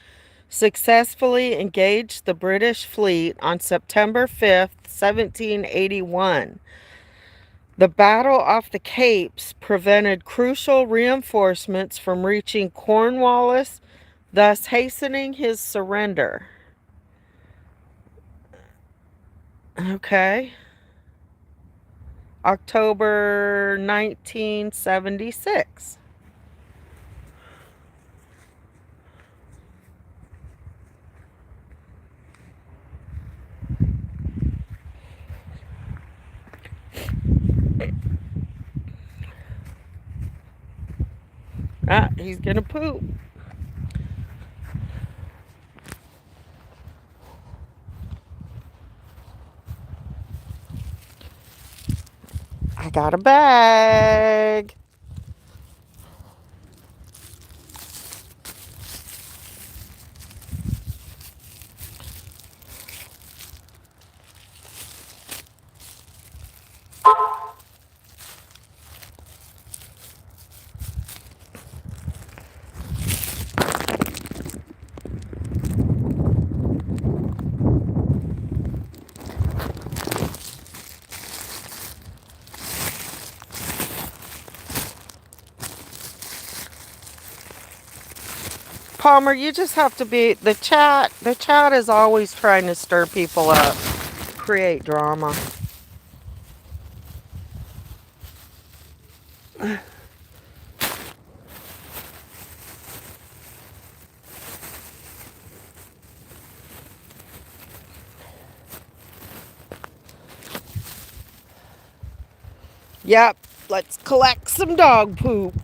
successfully engaged the British fleet on September 5th, 1781. The battle off the Capes prevented crucial reinforcements from reaching Cornwallis, thus hastening his surrender. Okay. October 1976. Ah, he's gonna poop. I got a bag. Palmer, you just have to be the chat. The chat is always trying to stir people up, create drama. Yep, let's collect some dog poop.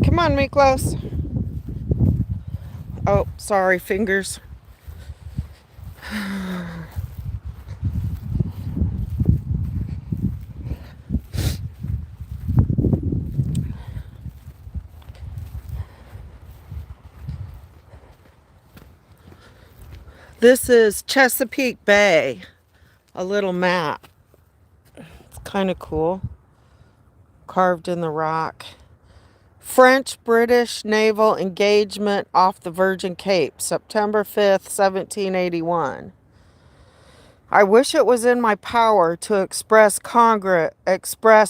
Come on, Miklos. Oh, sorry, fingers. This is Chesapeake Bay, a little map. It's kind of cool. Carved in the rock. French-British naval engagement off the Virgin Cape, September 5th, 1781. I wish it was in my power to express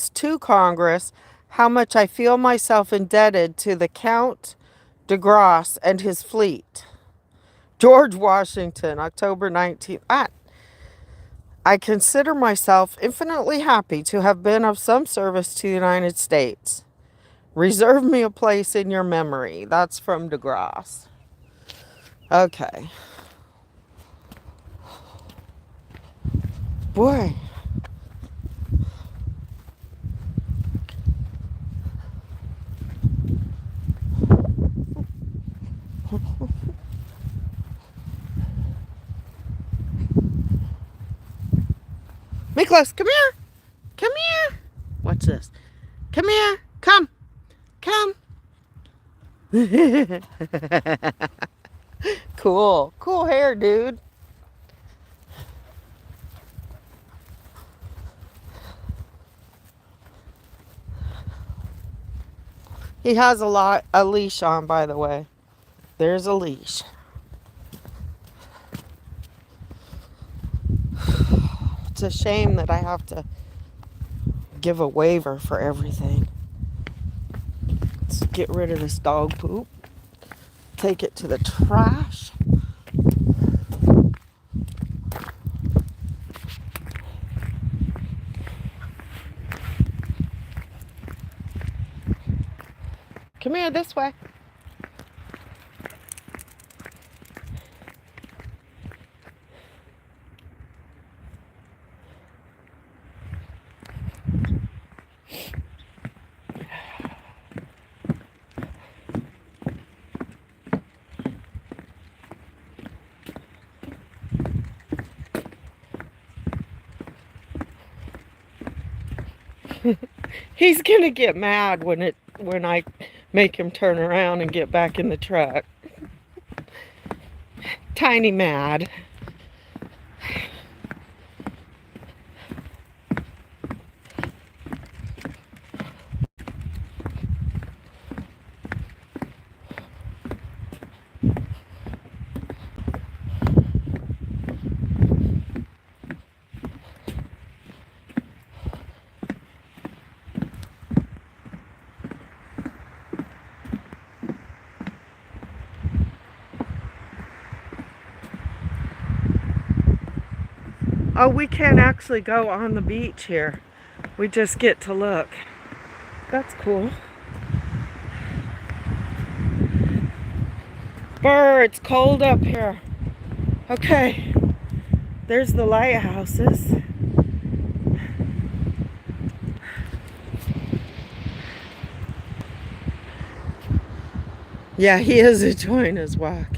to Congress how much I feel myself indebted to the Count de Grasse and his fleet. George Washington, October 19th. I consider myself infinitely happy to have been of some service to the United States. Reserve me a place in your memory. That's from de Grasse. Okay. Boy. Miklos, come here. Come here. What's this? Come here. Come. Come. Cool. Cool hair, dude. He has a leash on, by the way. There's a leash. It's a shame that I have to give a waiver for everything. Let's get rid of this dog poop. Take it to the trash. Come here, this way. He's gonna get mad when I make him turn around and get back in the truck. Tiny mad. Oh, we can't actually go on the beach here. We just get to look. That's cool. Brr, it's cold up here. Okay. There's the lighthouses. Yeah, he is enjoying his walk.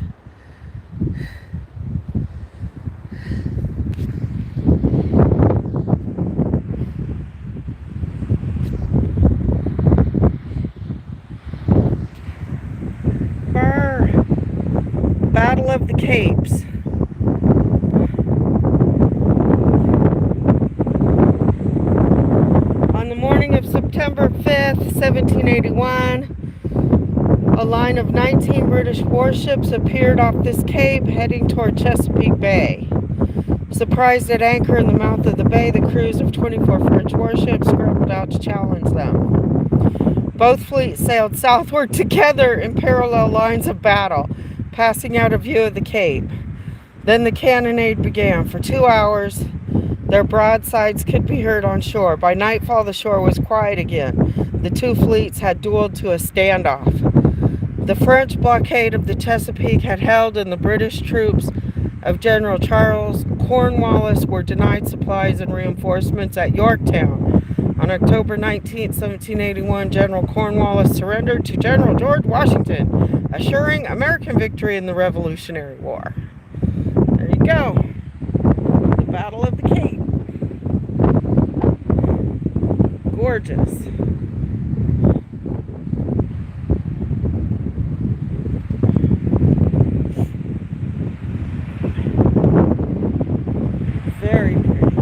Battle of the Capes. On the morning of September 5th, 1781, a line of 19 British warships appeared off this cape heading toward Chesapeake Bay. Surprised at anchor in the mouth of the bay, the crews of 24 French warships scrambled out to challenge them. Both fleets sailed southward together in parallel lines of battle, passing out of view of the Cape. Then the cannonade began. For 2 hours, their broadsides could be heard on shore. By nightfall, the shore was quiet again. The two fleets had dueled to a standoff. The French blockade of the Chesapeake had held, and the British troops of General Charles Cornwallis were denied supplies and reinforcements at Yorktown. On October 19, 1781, General Cornwallis surrendered to General George Washington, assuring American victory in the Revolutionary War. There you go. The Battle of the Cape. Gorgeous. Very pretty.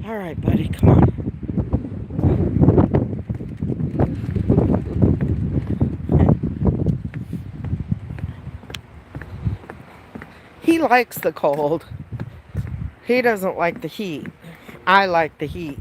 All right, buddy, come on. He likes the cold. He doesn't like the heat. I like the heat.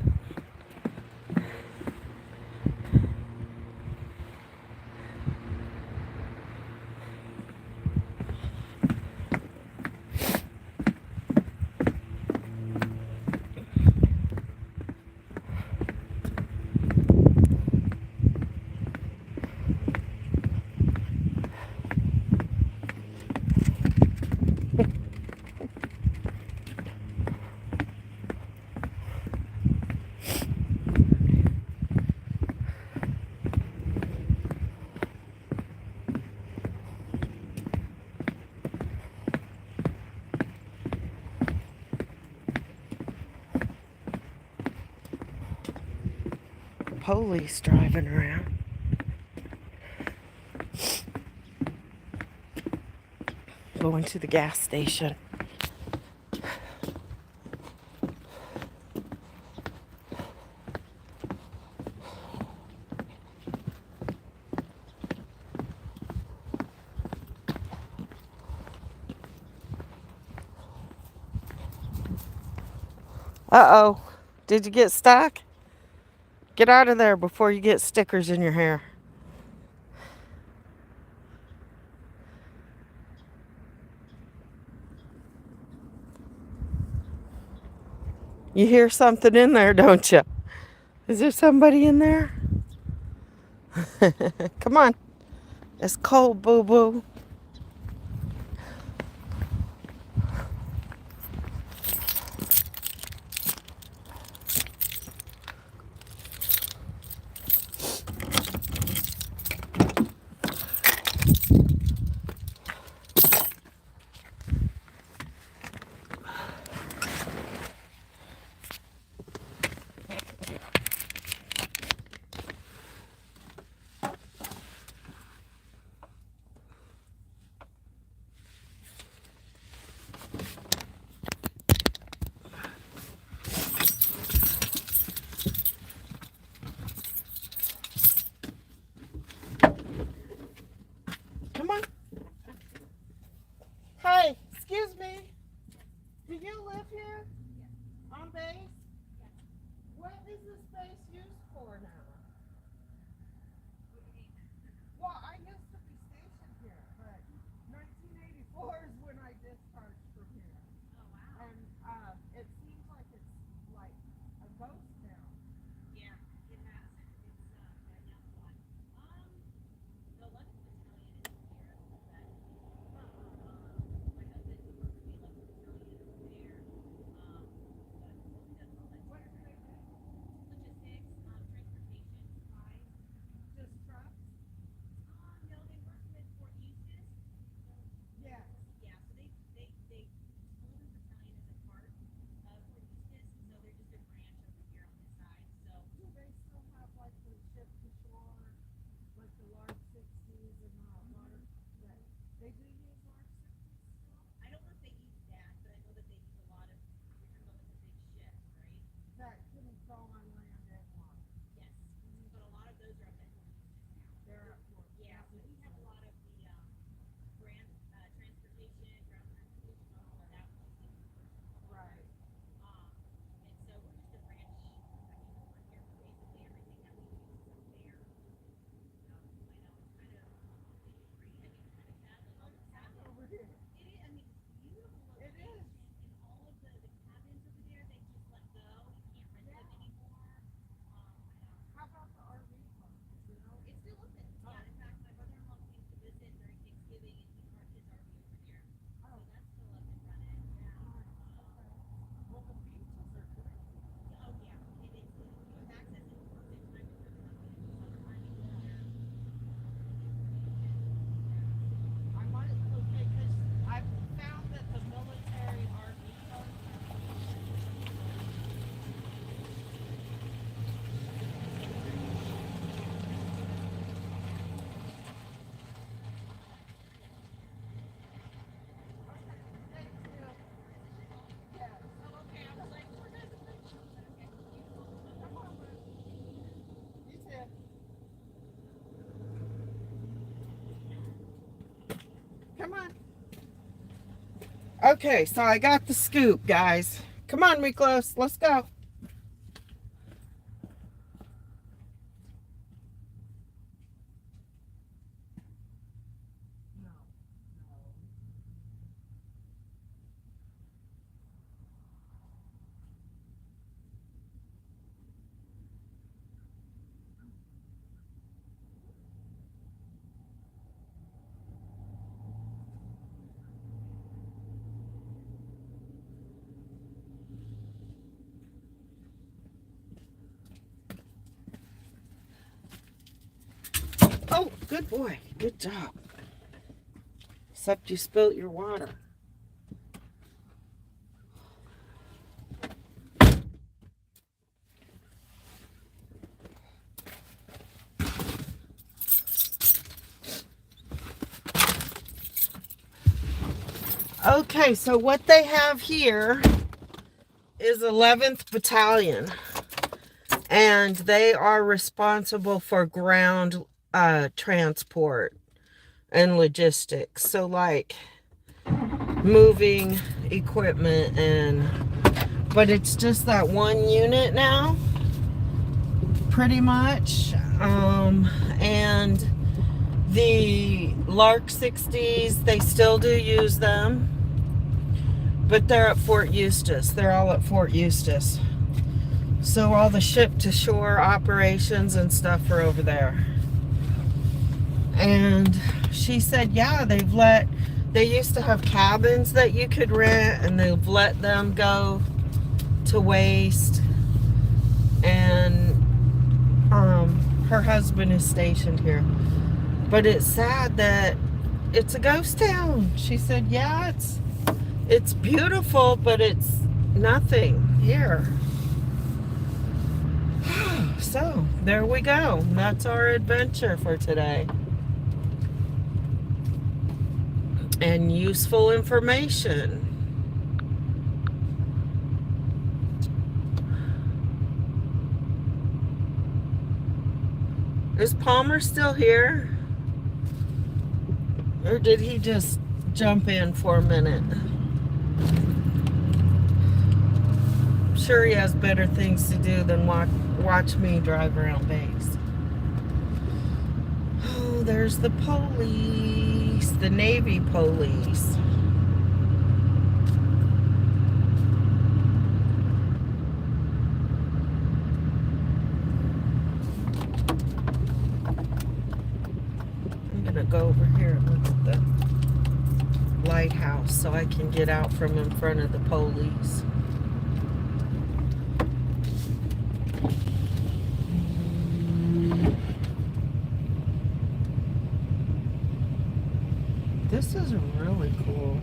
Police driving around. Going to the gas station. Uh-oh. Did you get stuck? Get out of there before you get stickers in your hair. You hear something in there, don't you? Is there somebody in there? Come on. It's cold, boo-boo. Come on. Hey, excuse me. Do you live here? On base? What is this space used for now? Well, I used to be stationed here, but 1984 is when I discharged from here. Oh, wow. And it seems like it's like a ghost town. Yeah, it has. It's right now the one. The 11th battalion is here, but my husband who worked with the 11th battalion over there, but so he does all that. What do they do? Logistics, transportation. Okay, so I got the scoop, guys. Come on, Miklos, let's go. Oh, good boy. Good job. Except you spilt your water. Okay, so what they have here is 11th Battalion. And they are responsible for ground transport and logistics. So like moving equipment but it's just that one unit now, pretty much. And the Lark 60s, they still do use them, but they're at Fort Eustis. They're all at Fort Eustis. So all the ship to shore operations and stuff are over there. And she said, yeah, they used to have cabins that you could rent, and they've let them go to waste. And her husband is stationed here. But it's sad that it's a ghost town. She said, yeah, it's beautiful, but it's nothing here. So, there we go. That's our adventure for today. And useful information. Is Palmer still here? Or did he just jump in for a minute? I'm sure he has better things to do than watch me drive around base. Oh, there's the police, the Navy police. I'm gonna go over here and look at the lighthouse so I can get out from in front of the police. This is really cool.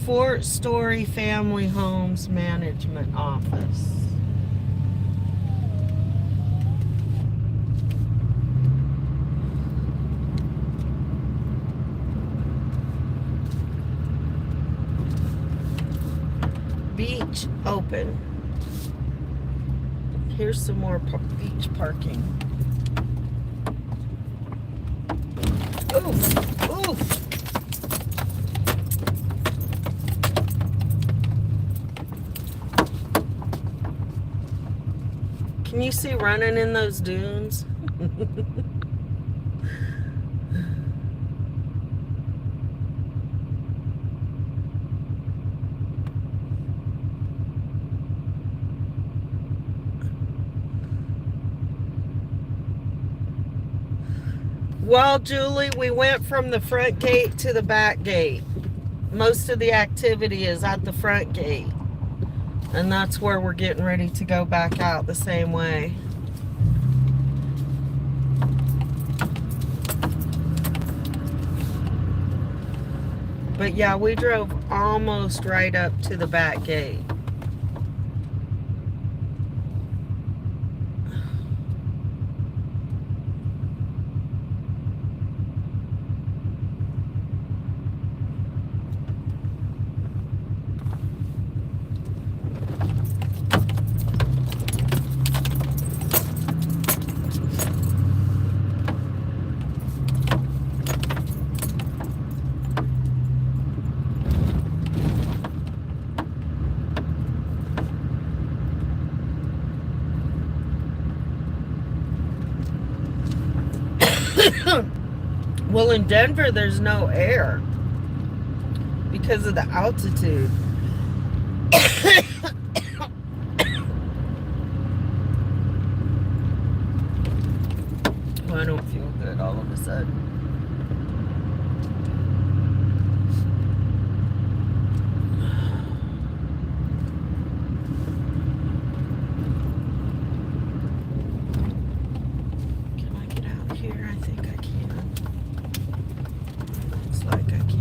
4-story family homes management office. Beach open. Here's some more beach parking. Oof, oof. Can you see running in those dunes? Well, Julie, we went from the front gate to the back gate. Most of the activity is at the front gate. And that's where we're getting ready to go back out the same way. But yeah, we drove almost right up to the back gate. Well, in Denver, there's no air because of the altitude. I don't feel good all of a sudden. Can I get out here? I think I can. Looks like I can.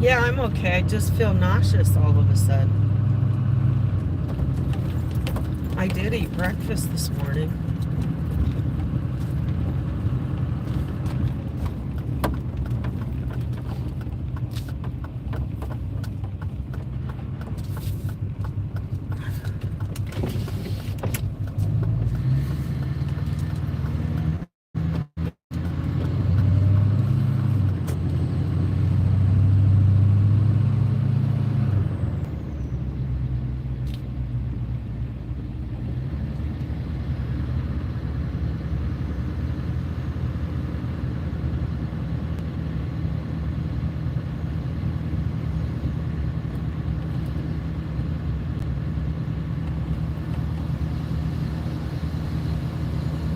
Yeah, I'm okay. I just feel nauseous all of a sudden. I did eat breakfast this morning.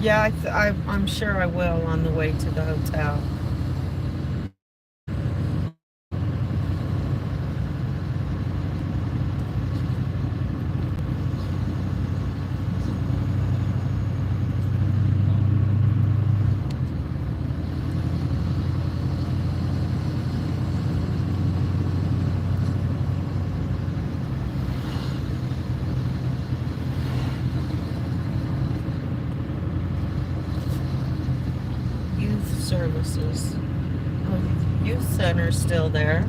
Yeah, I'm sure I will on the way to the hotel. Youth services. Oh, youth center's still there.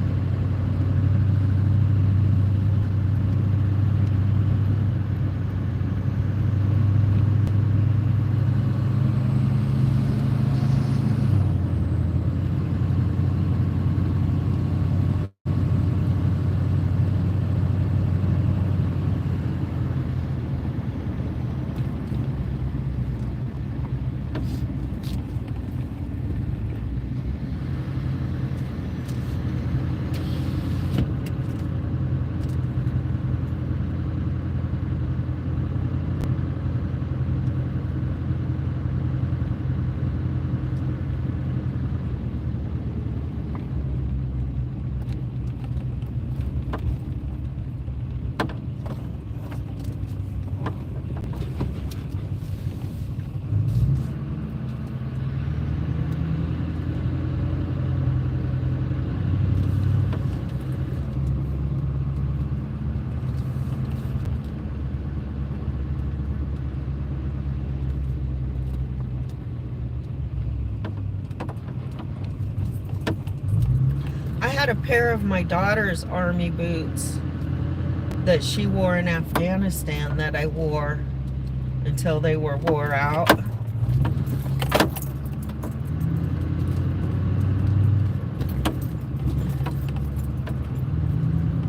I had a pair of my daughter's army boots that she wore in Afghanistan that I wore until they were wore out.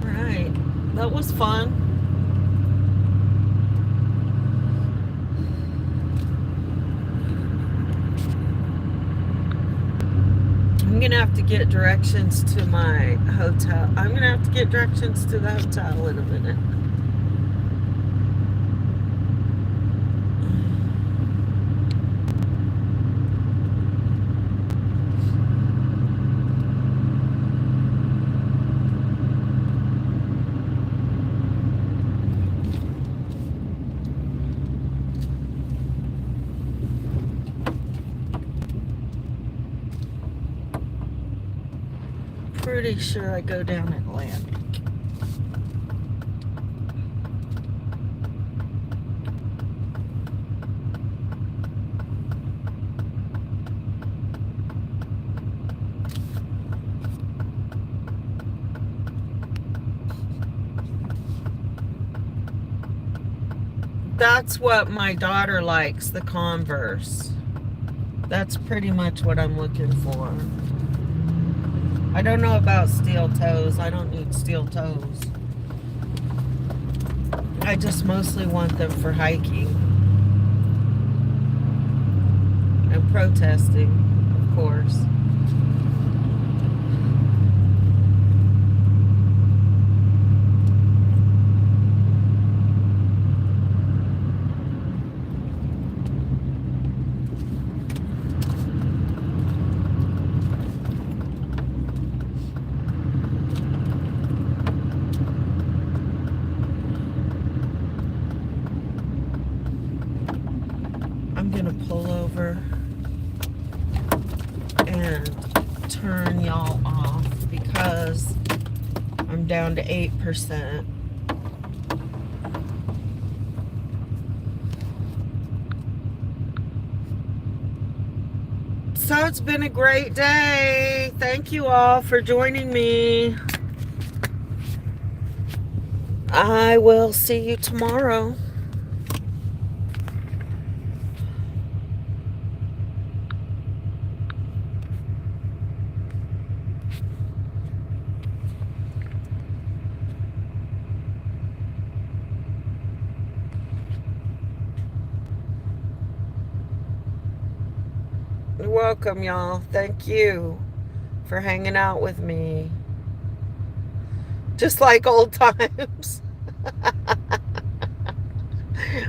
Right, that was fun. I'm gonna have to get directions to my hotel. I'm gonna have to get directions to the hotel in a minute. Pretty sure I go down Atlantic. That's what my daughter likes, the Converse. That's pretty much what I'm looking for. I don't know about steel toes. I don't need steel toes. I just mostly want them for hiking and protesting, of course. I'm gonna pull over and turn y'all off because I'm down to 8%. So it's been a great day. Thank you all for joining me. I will see you tomorrow. You're welcome, y'all. Thank you for hanging out with me. Just like old times.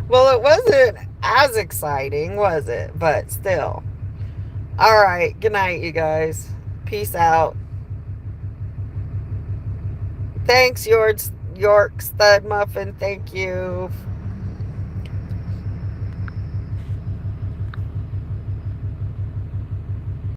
Well, it wasn't as exciting, was it? But still. All right. Good night, you guys. Peace out. Thanks, York Stud Muffin. Thank you.